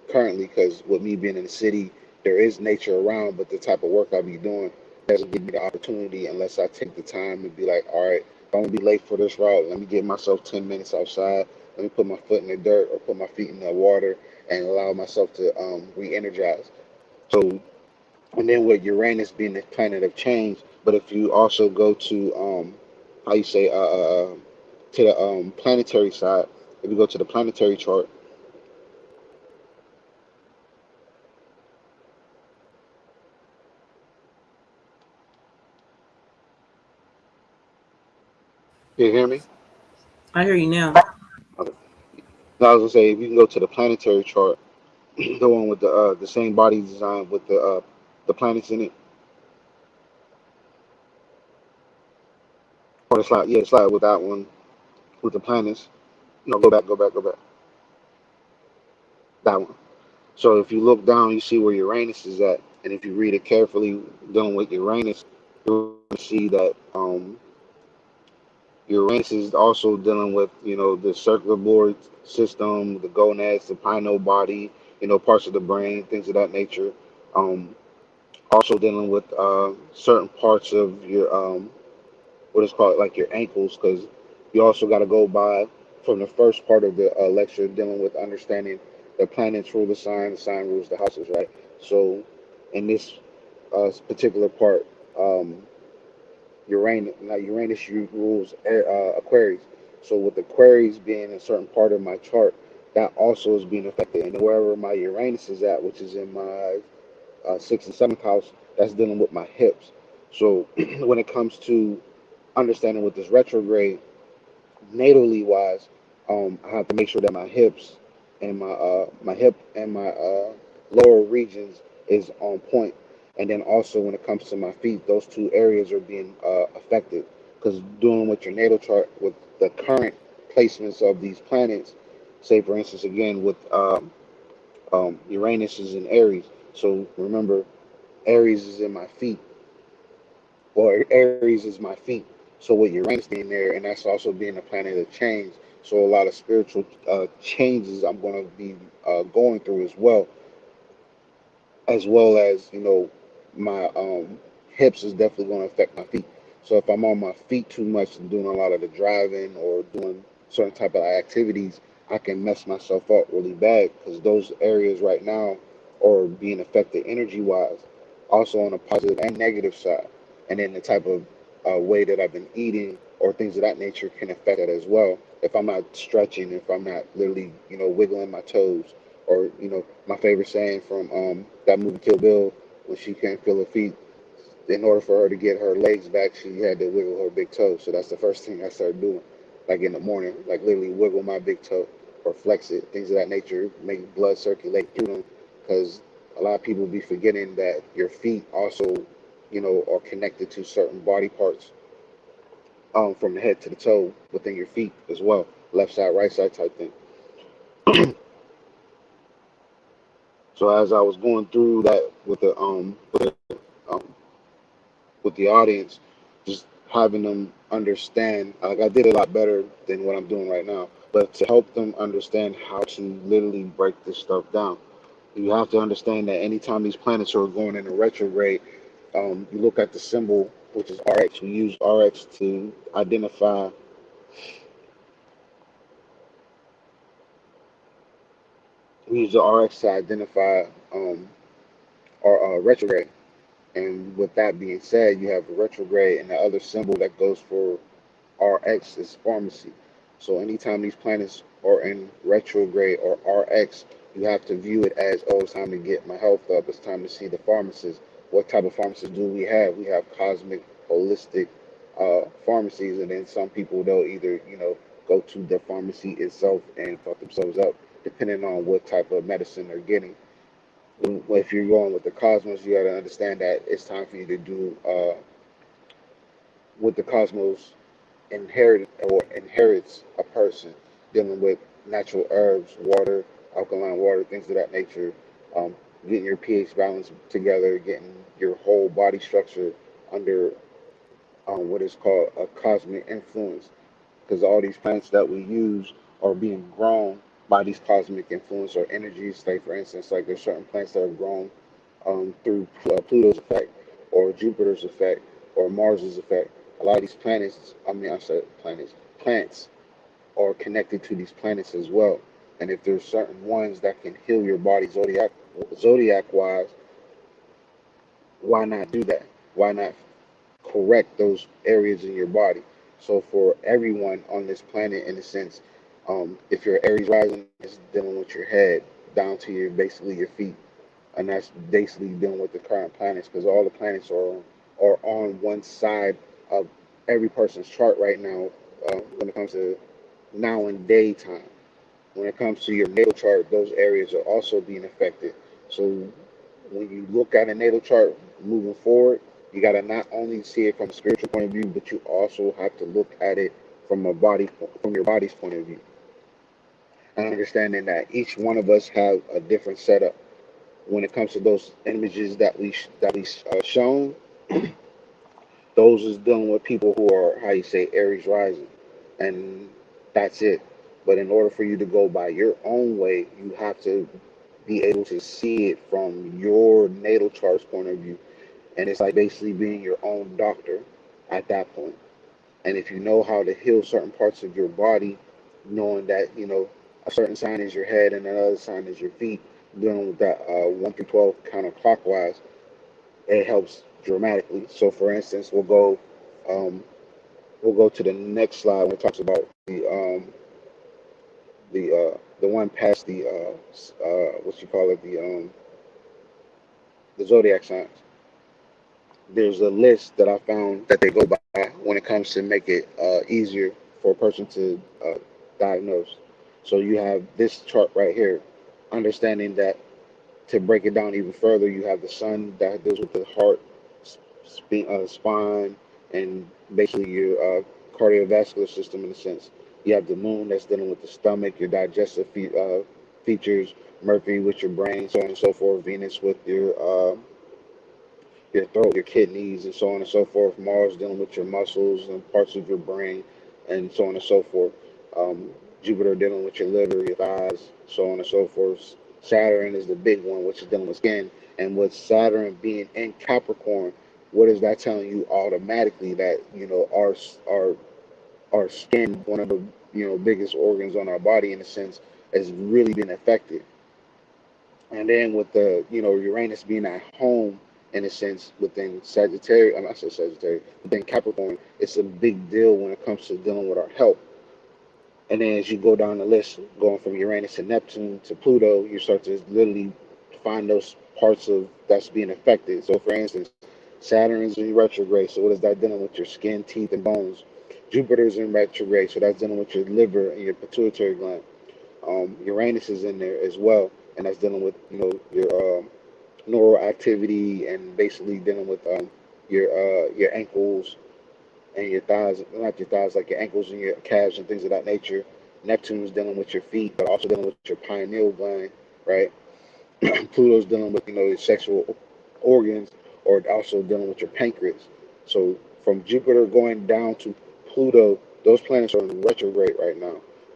S2: currently, because with me being in the city, there is nature around, but the type of work I be doing doesn't give me the opportunity unless I take the time and be like, all right, if I'm gonna be late for this route, let me give myself 10 minutes outside. Let me put my foot in the dirt or put my feet in the water and allow myself to re-energize. So, and then with Uranus being the planet of change, but if you also go to how you say to the planetary side, if you go to the planetary chart, you hear me?
S1: I hear you now.
S2: Okay. Now, I was gonna say, if you can go to the planetary chart, the one with the same body design with the planets in it, or the slide, yeah, the slide with that one with the planets. No, go back, that one. So if you look down, you see where Uranus is at, and if you read it carefully, dealing with Uranus, you'll see that Uranus is also dealing with, the circular board system, the gonads, the pineal body, parts of the brain, things of that nature. Um, Also dealing with certain parts of your what is called like your ankles, because you also got to go by from the first part of the lecture dealing with understanding the planets rule the sign rules the houses, right? So in this particular part, um, rules Aquarius. So with Aquarius being a certain part of my chart, that also is being affected. And wherever my Uranus is at, which is in my sixth and seventh house, that's dealing with my hips. So when it comes to understanding with this retrograde, natally wise, I have to make sure that my hips and my hip and my lower regions is on point. And then also when it comes to my feet, those two areas are being affected, because doing with your natal chart with the current placements of these planets, say for instance again with Uranus is in Aries. So remember, Aries is in my feet, or Aries is my feet. So with Uranus being there, and that's also being a planet of change, so a lot of spiritual changes I'm going to be going through as well as my hips is definitely going to affect my feet. So if I'm on my feet too much and doing a lot of the driving or doing certain type of activities, I can mess myself up really bad, because those areas right now are being affected energy wise, also on a positive and negative side. And then the type of way that I've been eating or things of that nature can affect that as well. If I'm not stretching, if I'm not literally wiggling my toes, or my favorite saying from that movie Kill Bill, when she can't feel her feet, in order for her to get her legs back, she had to wiggle her big toe. So that's the first thing I started doing, like in the morning, like literally wiggle my big toe or flex it, things of that nature, make blood circulate through them. Because a lot of people be forgetting that your feet also, are connected to certain body parts, from the head to the toe within your feet as well, left side, right side type thing. So as I was going through that um, with the audience, just having them understand. Like I did a lot better than what I'm doing right now, but to help them understand how to literally break this stuff down. You have to understand that anytime these planets are going into retrograde, you look at the symbol, which is RX. We use RX to identify we use the RX to identify our retrograde. And with that being said, you have retrograde and the other symbol that goes for RX is pharmacy. So anytime these planets are in retrograde or RX, you have to view it as, oh, it's time to get my health up. It's time to see the pharmacist. What type of pharmacists do we have? We have cosmic, holistic pharmacies, and then some people they'll either go to the pharmacy itself and fuck themselves up, depending on what type of medicine they're getting. If you're going with the cosmos, you got to understand that it's time for you to do what the cosmos inherits a person, dealing with natural herbs, water, alkaline water, things of that nature, um, getting your pH balance together, getting your whole body structure under what is called a cosmic influence, because all these plants that we use are being grown by these cosmic influence or energies. Like for instance, like there's certain plants that are grown through Pluto's effect, or Jupiter's effect, or Mars's effect. A lot of these planets, I mean, I said planets, plants are connected to these planets as well. And if there's certain ones that can heal your body zodiac wise, why not do that? Why not correct those areas in your body? So for everyone on this planet, in a sense, if you're Aries rising, it's dealing with your head down to your basically your feet, and that's basically dealing with the current planets, because all the planets are on one side of every person's chart right now. When it comes to now in daytime, when it comes to your natal chart, those areas are also being affected. So when you look at a natal chart moving forward, you got to not only see it from a spiritual point of view, but you also have to look at it from your body's point of view, and understanding that each one of us have a different setup. When it comes to those images that we shown, those is dealing with people who are, how you say, Aries rising, and that's it. But in order for you to go by your own way, you have to be able to see it from your natal chart's point of view, and it's like basically being your own doctor at that point. And if you know how to heal certain parts of your body, knowing that a certain sign is your head and another sign is your feet, dealing with that 1 through 12 counterclockwise, it helps dramatically. So, for instance, um, we'll go to the next slide when it talks about the one past the what you call it, the zodiac signs. There's a list that I found that they go by when it comes to make it easier for a person to diagnose. So you have this chart right here, understanding that to break it down even further, you have the sun that deals with the heart, spine, and basically your cardiovascular system in a sense. You have the moon that's dealing with the stomach, your digestive features, Mercury with your brain, so on and so forth, Venus with your throat, your kidneys, and so on and so forth. Mars dealing with your muscles and parts of your brain, and so on and so forth. Um, Jupiter dealing with your liver, your thighs, so on and so forth. Saturn is the big one, which is dealing with skin. And with Saturn being in Capricorn, what is that telling you automatically? That our skin, one of the biggest organs on our body in a sense, has really been affected. And then with the Uranus being at home in a sense within Sagittarius, I'm not saying Sagittarius, within Capricorn, it's a big deal when it comes to dealing with our health. And then as you go down the list, going from Uranus to Neptune to Pluto, you start to literally find those parts of that's being affected. So for instance, Saturn is in retrograde, so what is that dealing with your skin, teeth, and bones? Jupiter's in retrograde, so that's dealing with your liver and your pituitary gland. Uranus is in there as well, and that's dealing with your neural activity and basically dealing with your ankles and your thighs, not your thighs, like your ankles and your calves and things of that nature. Neptune's dealing with your feet, but also dealing with your pineal gland, right? Pluto's dealing with your sexual organs, or also dealing with your pancreas. So from Jupiter going down to Pluto, those planets are in retrograde right now.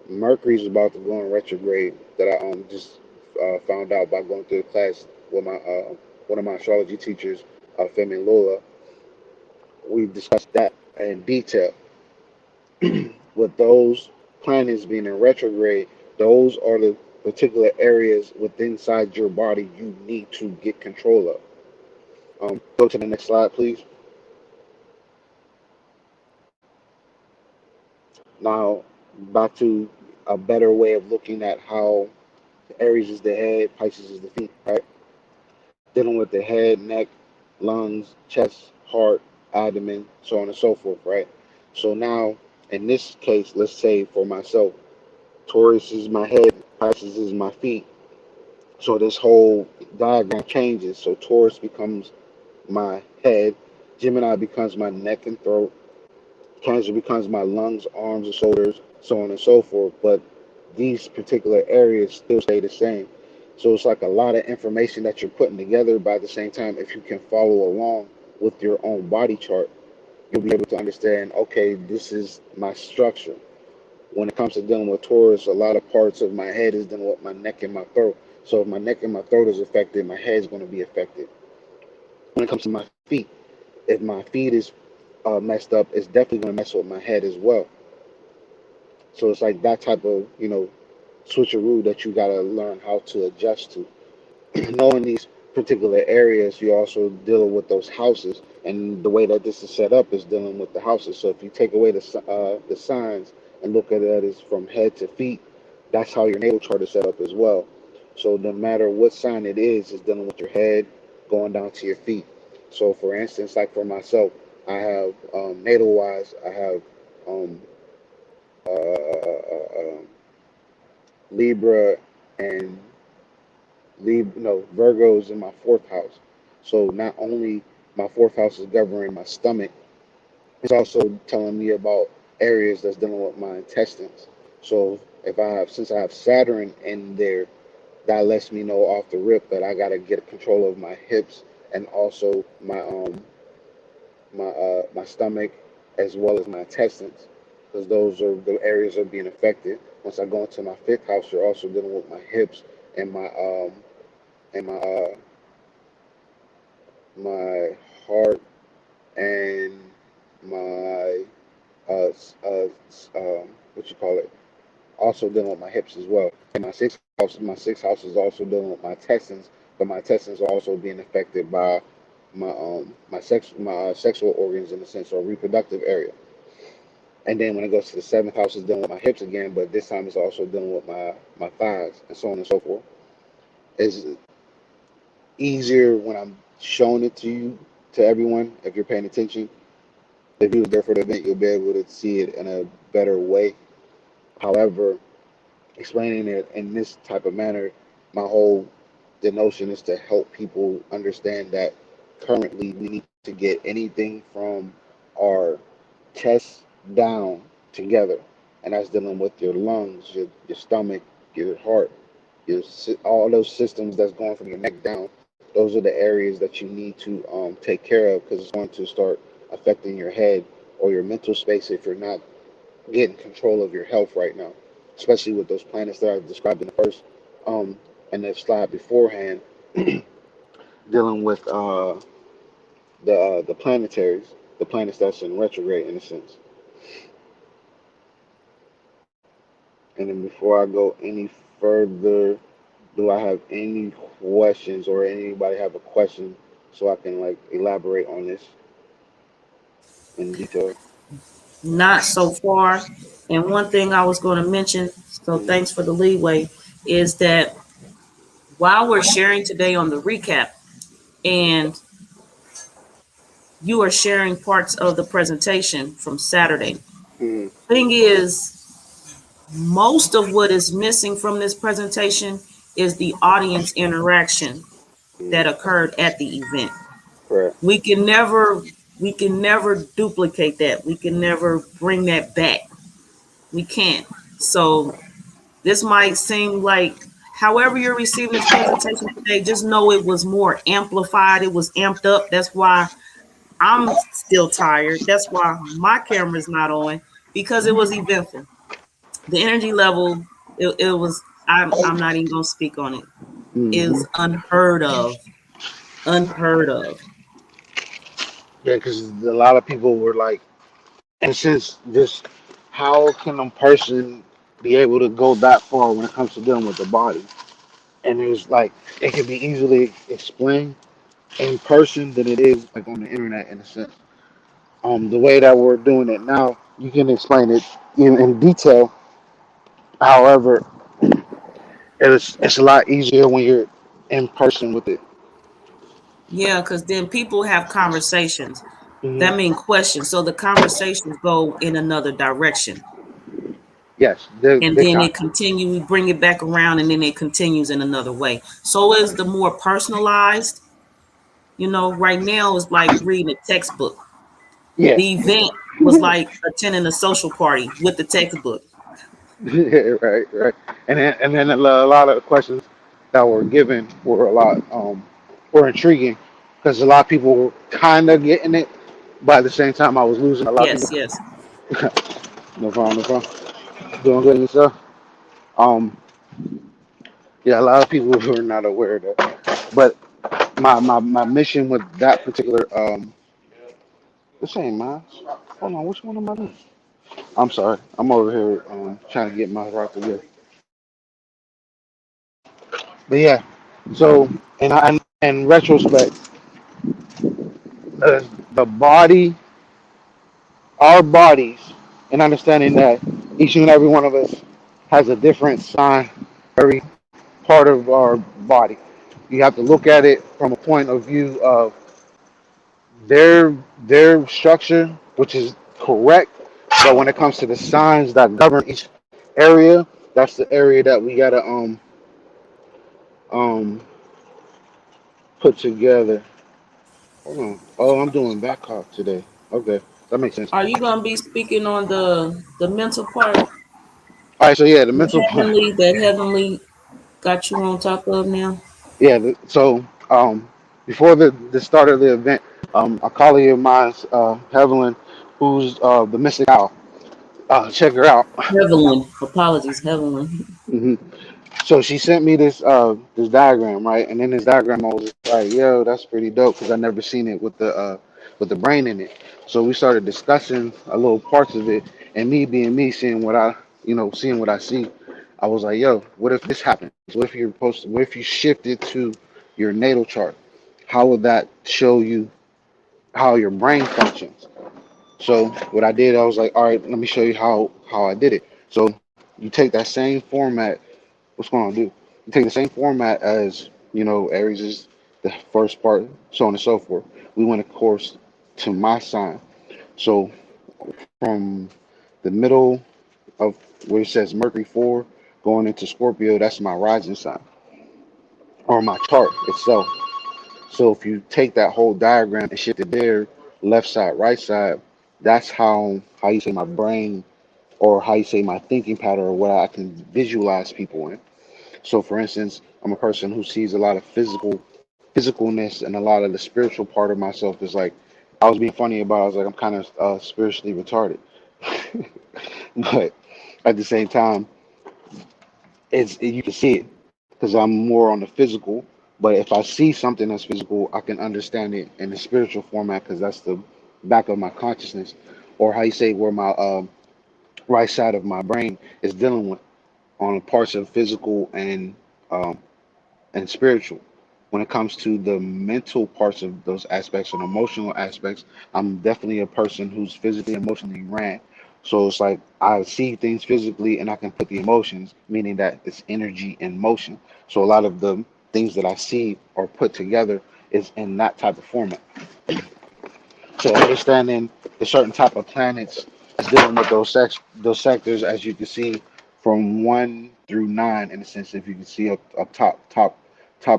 S2: Mercury's about to go in retrograde. That I just found out by going through the class with my one of my astrology teachers, Femi Lola. We discussed that in detail. With those planets being in retrograde, those are particular areas within inside your body you need to get control of. Go to the next slide, please. Now, back to a better way of looking at how Aries is the head, Pisces is the feet, right? Dealing with the head, neck, lungs, chest, heart, abdomen, so on and so forth, right? So now, in this case, let's say for myself, Taurus is my head, Pisces is my feet. So this whole diagram changes. So Taurus becomes my head, Gemini becomes my neck and throat, Cancer becomes my lungs, arms, and shoulders, so on and so forth. But these particular areas still stay the same. So it's like a lot of information that you're putting together. By the same time, if you can follow along with your own body chart, you'll be able to understand, okay, this is my structure. When it comes to dealing with Taurus, a lot of parts of my head is dealing with my neck and my throat. So if my neck and my throat is affected, my head's going to be affected. When it comes to my feet, if my feet is messed up, it's definitely going to mess with my head as well. So it's like that type of, switcheroo that you got to learn how to adjust to. Knowing these particular areas, you also dealing with those houses, and the way that this is set up is dealing with the houses. So if you take away the signs and look at it as from head to feet, that's how your natal chart is set up as well. So no matter what sign it is dealing with your head going down to your feet. So for instance, like for myself, I have natal wise, I have um, Libra and Virgo's in my fourth house. So not only my fourth house is governing my stomach, it's also telling me about areas that's dealing with my intestines. So if I have, since I have Saturn in there, that lets me know off the rip that I gotta get control of my hips and also my stomach as well as my intestines, because those are the areas that are being affected. Once I go into my fifth house, you're also dealing with my hips and my my heart and my what you call it, also dealing with my hips as well. And my sixth house is also dealing with my intestines, but my intestines are also being affected by my sexual organs in a sense, or reproductive area. And then when it goes to the seventh house, it's dealing with my hips again, but this time it's also dealing with my thighs and so on and so forth. It's easier when I'm showing it to you, to everyone, if you're paying attention. If you was there for the event, you'll be able to see it in a better way. However, explaining it in this type of manner, my whole the notion is to help people understand that currently we need to get anything from our chest down together, and that's dealing with your lungs, your stomach, your heart, all those systems that's going from your neck down. Those are the areas that you need to take care of, because it's going to start affecting your head or your mental space if you're not getting control of your health right now, especially with those planets that I described in the first um and the slide beforehand, dealing with the planetaries, the planets that's in retrograde in a sense. And then before I go any further, do I have any questions, or anybody have a question so I can like elaborate on this in detail?
S1: Not so far. And one thing I was going to mention, so
S2: Mm,
S1: thanks for the leeway, is that while we're sharing today on the recap, and you are sharing parts of the presentation from Saturday,
S2: mm,
S1: thing is, most of what is missing from this presentation is the audience interaction
S2: mm,
S1: that occurred at the event.
S2: correct.
S1: We can never we can never duplicate that. We can never bring that back. We can't. So this might seem like, however you're receiving this presentation today, just know it was more amplified. It was amped up. That's why I'm still tired. That's why my camera's not on, because it was eventful. The energy level, it was, I'm not even gonna speak on it.
S2: Hmm.
S1: Is unheard of. Unheard of.
S2: Yeah, because a lot of people were like, and since this, how can a person be able to go that far when it comes to dealing with the body. And there's like it can be easily explained in person than it is like on the internet in a sense. The way that we're doing it now, you can explain it in detail. However, it's a lot easier when you're in person with it.
S1: Yeah, because then people have conversations.
S2: Hmm.
S1: That means questions. So the conversations go in another direction.
S2: Yes,
S1: And
S2: they
S1: then
S2: can.
S1: it continue, we bring it back around, and then it continues in another way. So is the more personalized, right now is like reading a textbook.
S2: Yeah.
S1: The event was like attending a social party with the textbook.
S2: Yeah, right, right. And then a lot of the questions that were given were a lot were intriguing because a lot of people were kind of getting it, but at the same time, I was losing a lot of
S1: Yes,
S2: people.
S1: yes.
S2: No problem, no problem. Doing good yourself. Um, yeah, a lot of people were not aware of that. But my mission with that particular this ain't mine. Hold on, which one am I doing? I'm sorry, I'm over here trying to get my rock together. But yeah, so in retrospect, the body, our bodies, and understanding that each and every one of us has a different sign, every part of our body. You have to look at it from a point of view of their structure, which is correct. But when it comes to the signs that govern each area, that's the area that we gotta um put together. Hold on. Oh, I'm doing back talk today. Okay, that makes sense.
S1: Are you going to be speaking on the mental part,
S2: All right, so yeah, the
S1: the
S2: mental part.
S1: heavenly got you on top of now?
S2: Yeah, so before the start of the event, a colleague of mine, Hevelin, who's the Mystic Owl, check her out.
S1: Heavenly, apologies, Heavenly.
S2: Hmm. So she sent me this diagram, right? And in this diagram, I was like, "Yo, that's pretty dope," because I never seen it with the brain in it. So we started discussing a little parts of it, and me being me, seeing what seeing what I see, I was like, "Yo, what if this happens? What if you shifted to your natal chart? How would that show you how your brain functions?" So what I did, I was like, "All right, let me show you how I did it." So you take that same format. What's going on, dude? You take the same format as Aries is the first part, so on and so forth. We went, of course, to my sign. So from the middle of where it says Mercury 4 going into Scorpio, that's my rising sign or my chart itself. So if you take that whole diagram and shift it there, left side, right side, that's how you say my brain or how you say my thinking pattern or what I can visualize people in. So, for instance, I'm a person who sees a lot of physicalness, and a lot of the spiritual part of myself is like, I was being funny about. I was like, I'm kind of spiritually retarded, but at the same time, you can see it because I'm more on the physical. But if I see something that's physical, I can understand it in the spiritual format because that's the back of my consciousness, or how you say where my right side of my brain is dealing with on parts of physical um, and spiritual. When it comes to the mental parts of those aspects and emotional aspects, I'm definitely a person who's physically, emotionally ran. So it's like I see things physically and I can put the emotions, meaning that it's energy in motion. So a lot of the things that I see or put together is in that type of format. So understanding the certain type of planets is dealing with those sectors, as you can see from 1 through 9, in a sense. If you can see up top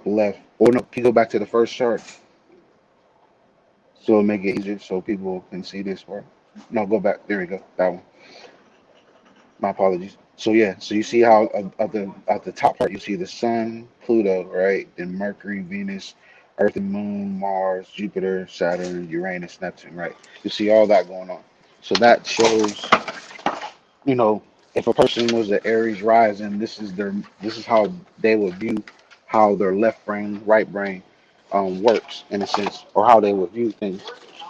S2: left, or no, can you go back to the first chart so it'll make it easier so people can see this part. No, go back. There we go. That one. My apologies. So yeah, so you see how at the top part you see the Sun, Pluto, right? Then Mercury, Venus, Earth and Moon, Mars, Jupiter, Saturn, Uranus, Neptune, right? You see all that going on. So that shows, you know, if a person was an Aries rising, this is how they would view how their left brain, right brain works in a sense, or how they would view things,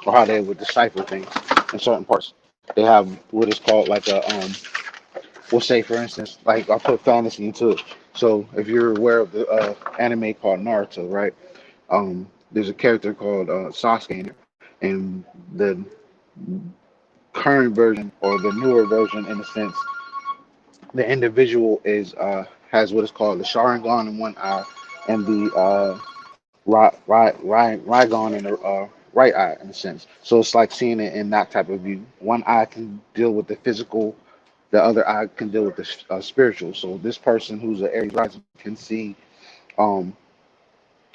S2: or how they would decipher things in certain parts. They have what is called like We'll say, for instance, like I'll put fantasy into it. So if you're aware of the anime called Naruto, right? There's a character called Sasuke in there, and the current version or the newer version, in a sense, the individual is has what is called the Sharingan in one eye and the Raigon in the right eye, in a sense. So it's like seeing it in that type of view. One eye can deal with the physical, the other eye can deal with the spiritual. So this person who's an Aries rising um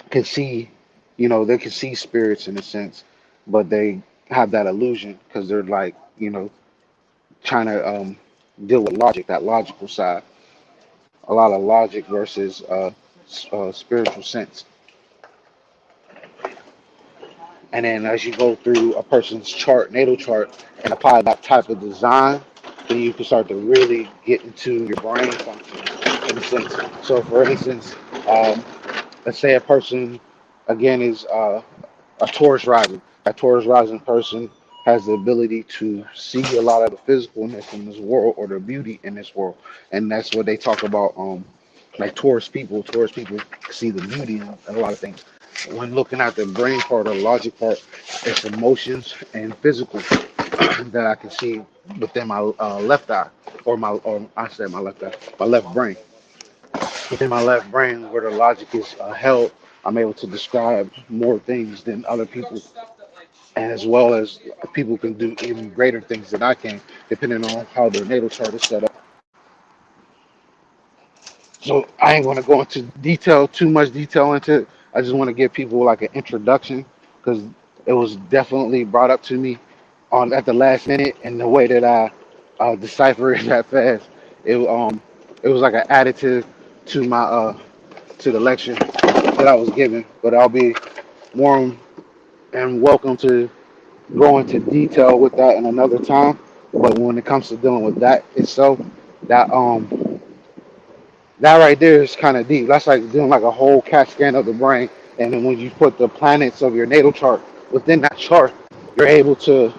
S2: can see, they can see spirits in a sense, but they have that illusion because they're like, trying to deal with logic, that logical side, a lot of logic versus spiritual sense. And then as you go through a person's chart, natal chart, and apply that type of design, then you can start to really get into your brain function in a sense. So, for instance, um, let's say a person again is a Taurus rising. A Taurus rising person has the ability to see a lot of the physicalness in this world or the beauty in this world, and that's what they talk about. Like Taurus people see the beauty in a lot of things. When looking at the brain part or logic part, it's emotions and physical that I can see within my left eye, or I said my left eye, my left brain. Within my left brain, where the logic is held, I'm able to describe more things than other people, as well as people can do even greater things than I can, depending on how their natal chart is set up. So I ain't going to go into too much detail into it. I just want to give people like an introduction because it was definitely brought up to me on at the last minute, and the way that I decipher it that fast, it was like an additive to my to the lecture that I was given. But I'll be more and welcome to go into detail with that in another time. But when it comes to dealing with that itself, that that right there is kind of deep. That's like doing like a whole CAT scan of the brain. And then when you put the planets of your natal chart within that chart, you're able to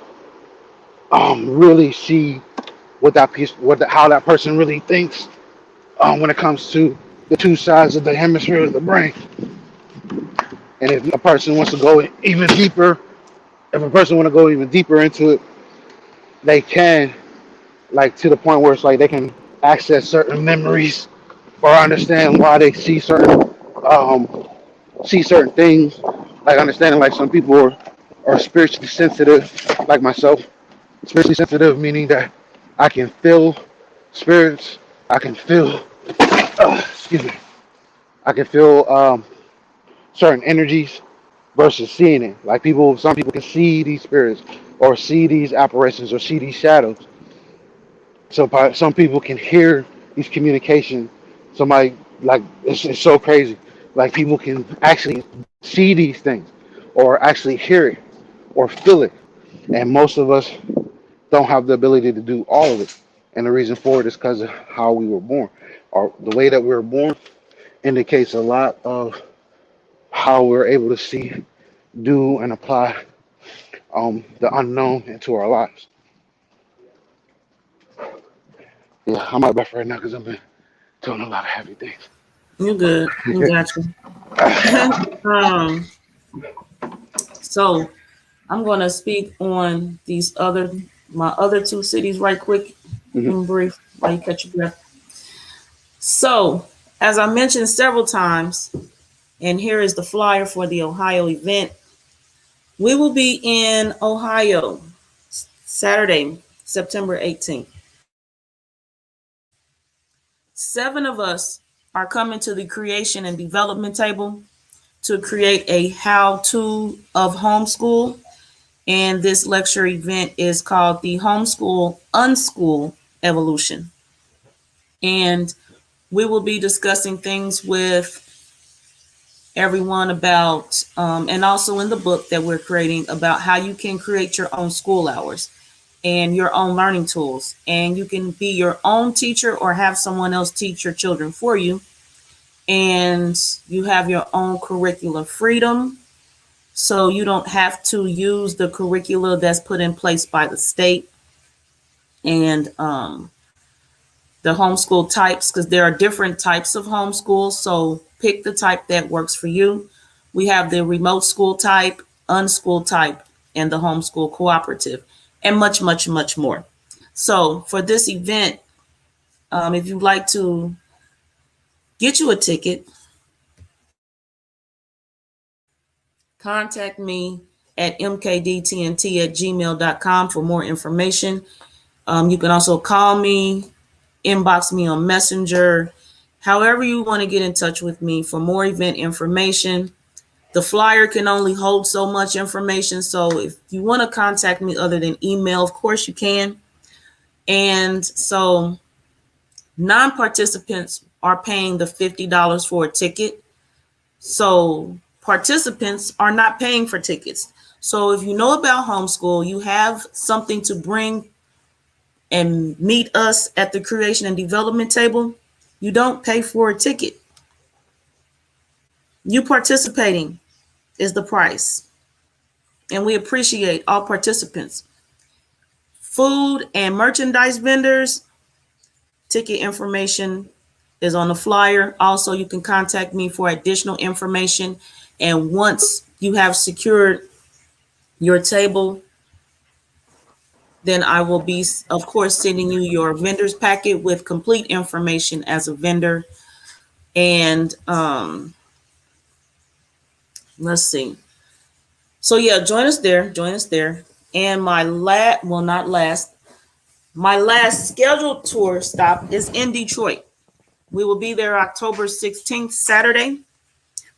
S2: really see what that piece, how that person really thinks when it comes to the two sides of the hemisphere of the brain. And if a person wants to go even deeper, if a person want to go even deeper into it, they can, like to the point where it's like they can access certain memories or understand why they um, see certain things. Like understanding, like some people are spiritually sensitive, like myself. Spiritually sensitive meaning that I can feel spirits. I can feel, excuse me. I can feel certain energies versus seeing it. Like some people can see these spirits or see these apparitions or see these shadows. So some people can hear these communications. Somebody like it's so crazy. Like people can actually see these things, or actually hear it, or feel it. And most of us don't have the ability to do all of it. And the reason for it is because of how we were born, or the way that we were born indicates a lot of how we're able to see, do, and apply the unknown into our lives. Yeah, I'm out back right now because I've been doing a lot of heavy things.
S1: You good. You got you. um, so I'm going to speak on my other two cities right quick
S2: Mhm.
S1: and brief while you catch your breath. So, as I mentioned several times, and here is the flyer for the Ohio event. We will be in Ohio Saturday, September 18th. 7 of us are coming to the creation and development table to create a how-to of homeschool. And this lecture event is called the Homeschool Unschool Evolution. And we will be discussing things with everyone about, and also in the book that we're creating, about how you can create your own school hours and your own learning tools. And you can be your own teacher or have someone else teach your children for you. And you have your own curricular freedom. So you don't have to use the curricula that's put in place by the state. And the homeschool types, because there are different types of homeschool. So pick the type that works for you. We have the remote school type, unschool type, and the homeschool cooperative, and much, much, much more. So for this event, if you'd like to get you a ticket, contact me at mkdtnt@gmail.com for more information. You can also call me, inbox me on Messenger, however you want to get in touch with me for more event information. The flyer can only hold so much information. So if you want to contact me other than email, of course you can. And so non-participants are paying the $50 for a ticket. So participants are not paying for tickets. So if you know about homeschool, you have something to bring and meet us at the creation and development table, you don't pay for a ticket. You participating is the price. And we appreciate all participants. Food and merchandise vendors, ticket information is on the flyer. Also, you can contact me for additional information. And once you have secured your table, then I will be, of course, sending you your vendor's packet with complete information as a vendor. And let's see. So yeah, join us there. And my last scheduled tour stop is in Detroit. We will be there October 16th, Saturday,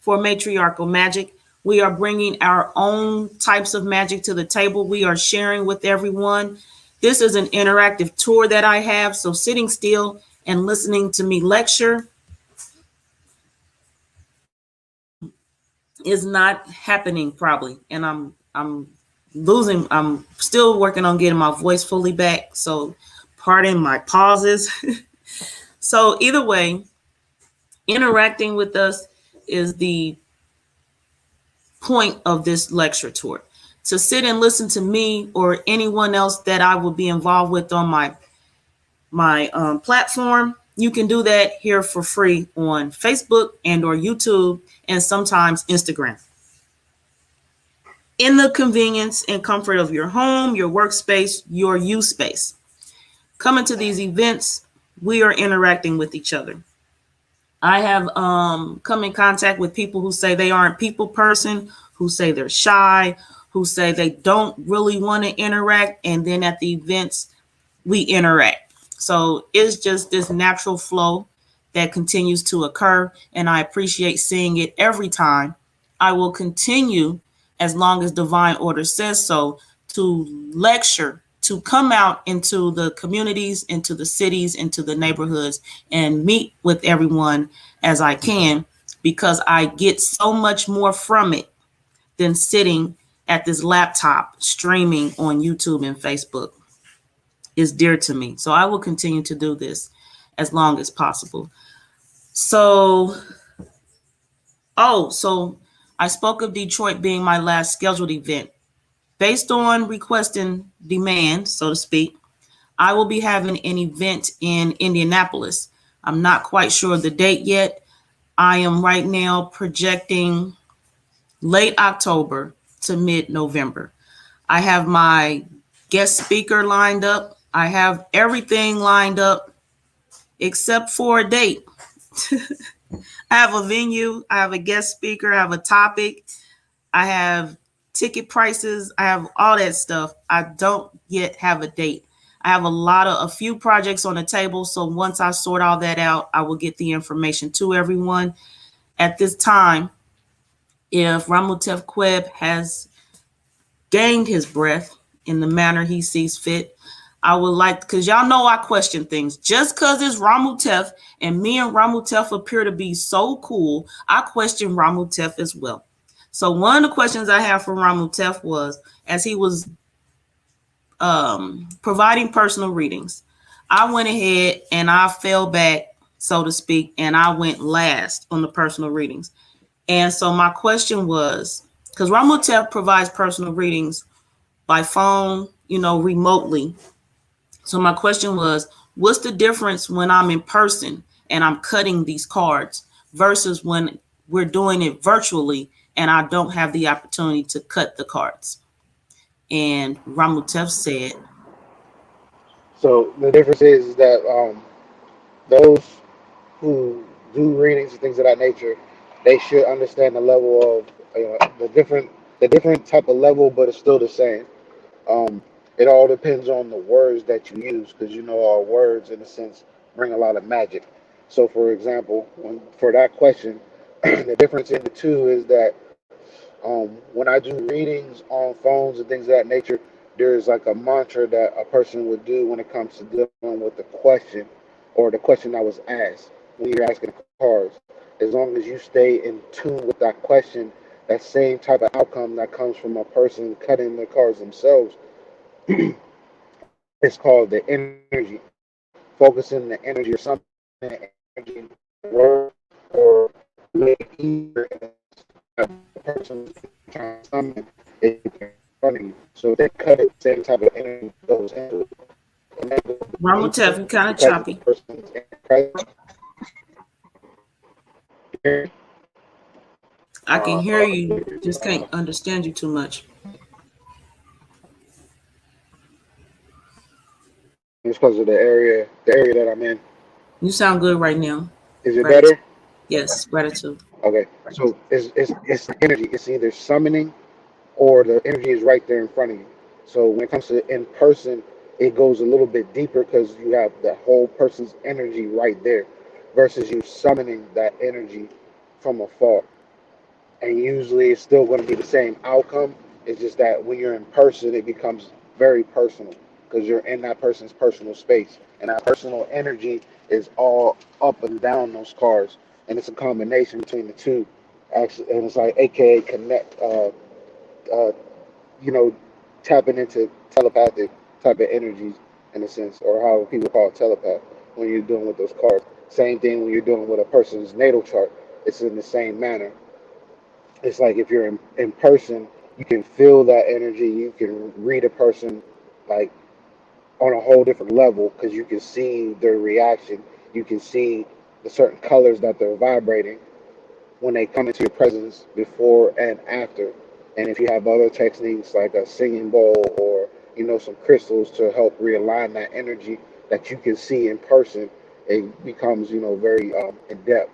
S1: for Matriarchal Magic. We are bringing our own types of magic to the table. We are sharing with everyone. This is an interactive tour that I have. So sitting still and listening to me lecture is not happening probably. And I'm still working on getting my voice fully back. So pardon my pauses. So either way, interacting with us is the point of this lecture tour. To sit and listen to me or anyone else that I will be involved with on my platform, you can do that here for free on Facebook and or YouTube and sometimes Instagram. In the convenience and comfort of your home, your workspace, your use space. Coming to these events, we are interacting with each other. I have come in contact with people who say they aren't people person, who say they're shy, who say they don't really want to interact. And then at the events, we interact. So it's just this natural flow that continues to occur. And I appreciate seeing it every time. I will continue, as long as divine order says so, to lecture, to come out into the communities, into the cities, into the neighborhoods, and meet with everyone as I can, because I get so much more from it than sitting at this laptop streaming on YouTube and Facebook. Is dear to me. So I will continue to do this as long as possible. So I spoke of Detroit being my last scheduled event. Based on request and demand, so to speak, I will be having an event in Indianapolis. I'm not quite sure of the date yet. I am right now projecting late October to mid-November. I have my guest speaker lined up. I have everything lined up except for a date. I have a venue, I have a guest speaker, I have a topic, I have ticket prices, I have all that stuff. I don't yet have a date. I have a few projects on the table. So once I sort all that out, I will get the information to everyone. At this time, if Ramutef Qeb has gained his breath in the manner he sees fit, I would like, because y'all know I question things. Just because it's Ramutef and me and Ramutef appear to be so cool, I question Ramutef as well. So one of the questions I have for Ramutef was, as he was providing personal readings, I went ahead and I fell back, so to speak, and I went last on the personal readings. And so my question was, because Ramutef provides personal readings by phone, remotely. So my question was, What's the difference when I'm in person and I'm cutting these cards versus when we're doing it virtually and I don't have the opportunity to cut the cards? And Ramutef said,
S2: So the difference is that those who do readings and things of that nature, they should understand the level of the different type of level, but it's still the same. It all depends on the words that you use, because our words, in a sense, bring a lot of magic. So, for example, for that question, the difference in the two is that when I do readings on phones and things of that nature, there's like a mantra that a person would do when it comes to dealing with the question or the question that was asked when you're asking cards. As long as you stay in tune with that question, that same type of outcome that comes from a person cutting the cards themselves, it's called the energy. Focusing the energy or something, the energy, word, or make it easier the person trying to summon is in front of you. So they cut it, the same type of energy goes into it. And that goes deeper
S1: Ramutef, you kind of
S2: because the
S1: choppy.
S2: person's in presence.
S1: I can
S2: Uh,
S1: hear you, just can't understand you too much.
S2: it's because of the area that I'm in.
S1: You sound good right now.
S2: Is it
S1: Gratitude.
S2: better?
S1: Yes, gratitude.
S2: Okay. So it's the energy. It's either summoning or the energy is right there in front of you. So when it comes to in person, it goes a little bit deeper because you have the whole person's energy right there, versus you summoning that energy from afar. And usually it's still going to be the same outcome. It's just that when you're in person, it becomes very personal because you're in that person's personal space, and that personal energy is all up and down those cards, and it's a combination between the two. Actually, and it's like AKA connect. Uh, you know, tapping into telepathic type of energies in a sense, or how people call it telepath when you're dealing with those cards. Same thing when you're dealing with a person's natal chart. It's in the same manner. It's like if you're in person, you can feel that energy. You can read a person like on a whole different level because you can see their reaction. You can see the certain colors that they're vibrating when they come into your presence before and after. And if you have other techniques like a singing bowl or some crystals to help realign that energy that you can see in person, it becomes very in depth.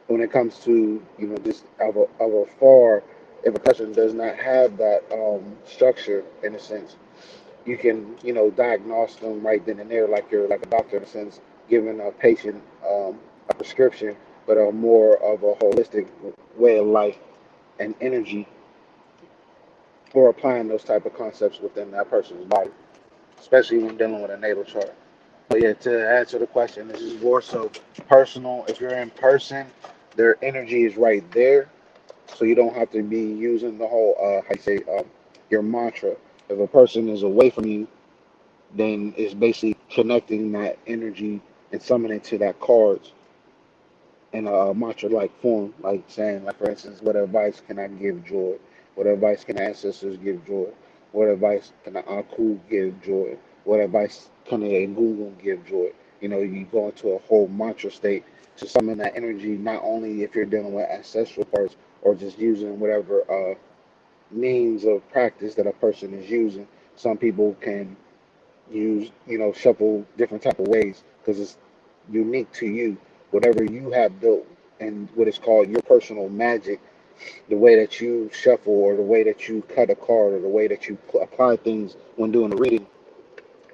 S2: When it comes to just of afar, if a person does not have that structure in a sense, you can diagnose them right then and there, like you're like a doctor in a sense, giving a patient a prescription, but a more of a holistic way of life and energy, or applying those type of concepts within that person's body, especially when dealing with a natal chart. But yeah, to answer the question, this is more so personal. If you're in person, their energy is right there, so you don't have to be using the whole how you say your mantra. If a person is away from you, then it's basically connecting that energy and summoning to that cards in a mantra like form, like saying, like for instance, what advice can I give joy? What advice can ancestors give joy? What advice can the Aku give joy? What advice can a Google give joy? You go into a whole mantra state to summon that energy, not only if you're dealing with ancestral parts or just using whatever means of practice that a person is using. Some people can use shuffle different type of ways because it's unique to you, whatever you have built, and what is called your personal magic. The way that you shuffle, or the way that you cut a card, or the way that you apply things when doing a reading,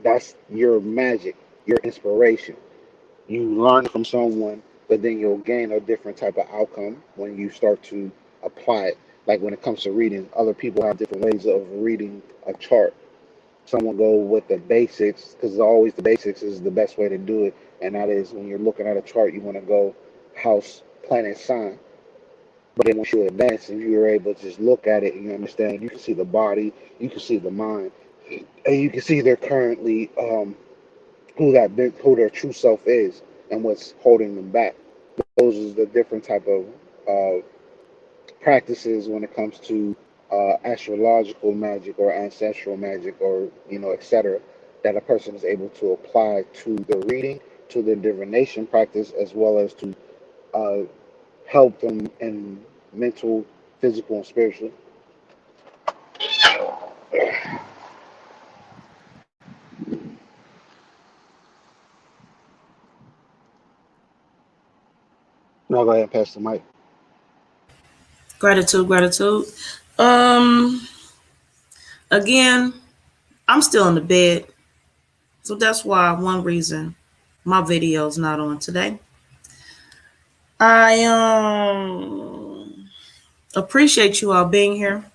S2: that's your magic, your inspiration. You learn from someone, but then you'll gain a different type of outcome when you start to apply it. Like when it comes to reading, other people have different ways of reading a chart. Someone go with the basics because always the basics is the best way to do it, and that is when you're looking at a chart, you want to go house, planet, sign. But then once you advance and you're able to just look at it and you understand, you can see the body, you can see the mind, and you can see they're currently who their true self is and what's holding them back. Those are the different type of uh, practices when it comes to astrological magic or ancestral magic, or etc. that a person is able to apply to their reading, to their divination practice, as well as to uh, help them in mental, physical, and spiritual. Now go ahead and pass the mic.
S1: Gratitude, gratitude. Um, Again, I'm still in the bed, so that's why one reason my video's not on today. I appreciate you all being here.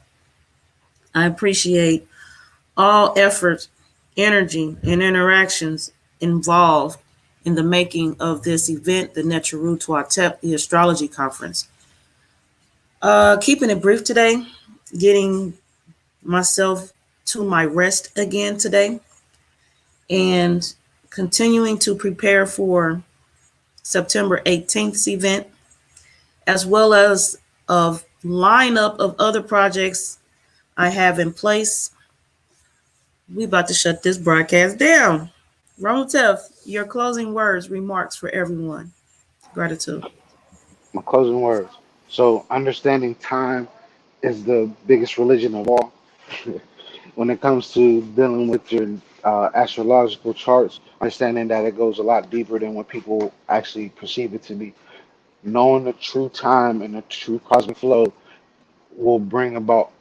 S1: I appreciate all efforts, energy, and interactions involved in the making of this event, the Neteru Twa, the astrology conference. Keeping it brief today, getting myself to my rest again today, and continuing to prepare for September 18th's event, as well as a lineup of other projects I have in place. We about to shut this broadcast down. Ramutef, your closing words, remarks for everyone. Gratitude.
S2: My closing words. So, understanding time is the biggest religion of all. When it comes to dealing with your astrological charts, understanding that it goes a lot deeper than what people actually perceive it to be. Knowing the true time and the true cosmic flow will bring about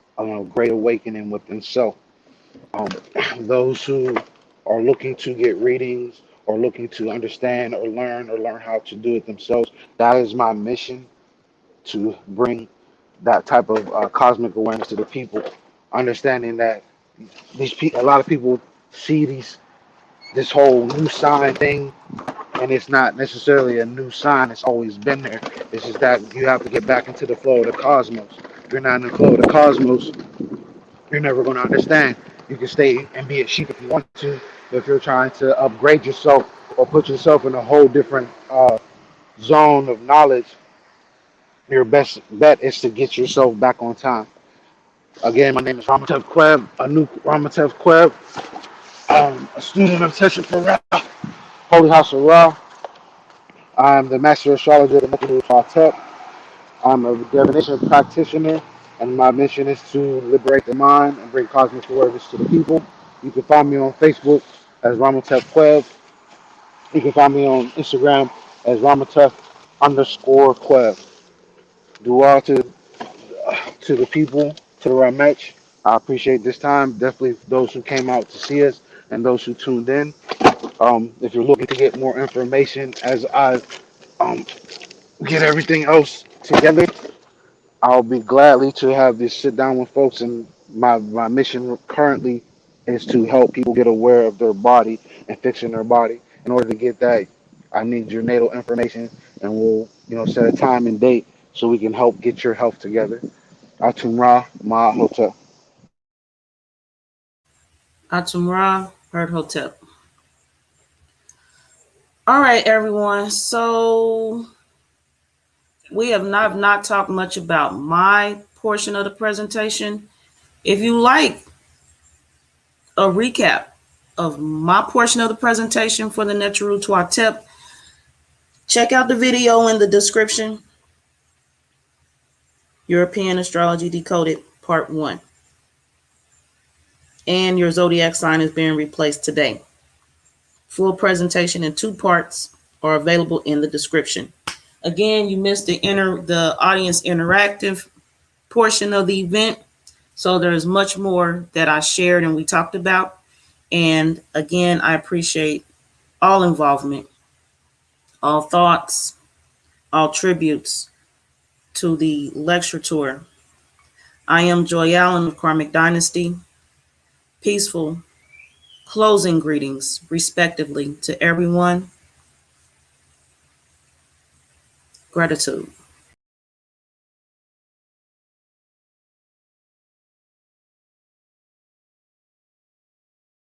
S2: great awakening within self. Um, those who are looking to get readings or looking to understand or learn how to do it themselves, that is my mission to bring that type of cosmic awareness to the people. Understanding that a lot of people see this whole new sign thing, and it's not necessarily a new sign. It's always been there. It's just that you have to get back into the flow of the cosmos. If you're not in the flow of the cosmos, you're never going to understand. You can stay and be a sheep if you want to, but if you're trying to upgrade yourself or put yourself in a whole different zone of knowledge, your best bet is to get yourself back on time. Again, my name is Ramutef Qeb, Ramutef Qeb, a student of Tetra Para, Holy House of Ra. I'm the master astrologer of the Neteru Twa. I'm a divination practitioner, and my mission is to liberate the mind and bring cosmic awareness to the people. You can find me on Facebook as Ramutef Qeb. You can find me on Instagram as Ramutef underscore Qeb. Do all to the people, to the Ramesh. I appreciate this time. Definitely those who came out to see us and those who tuned in. If you're looking to get more information as I um, get everything else together, I'll be gladly to have this sit down with folks. And my mission currently is to help people get aware of their body and fixing their body. In order to get that, I need your natal information, and we'll set a time and date so we can help get your health together. Atum Ra Ma Hotel.
S1: Atumra, Heard Hotep. All right, everyone. So we have not talked much about my portion of the presentation. If you like a recap of my portion of the presentation for the Neteru Twa, check out the video in the description. European Astrology Decoded Part 1. And your zodiac sign is being replaced today. Full presentation in 2 parts are available in the description. Again, you missed the audience interactive portion of the event. So there's much more that I shared and we talked about. And again, I appreciate all involvement, all thoughts, all tributes to the lecture tour. I am Joy Allen of Karmic Dynasty. Peaceful closing greetings, respectively, to everyone. Gratitude.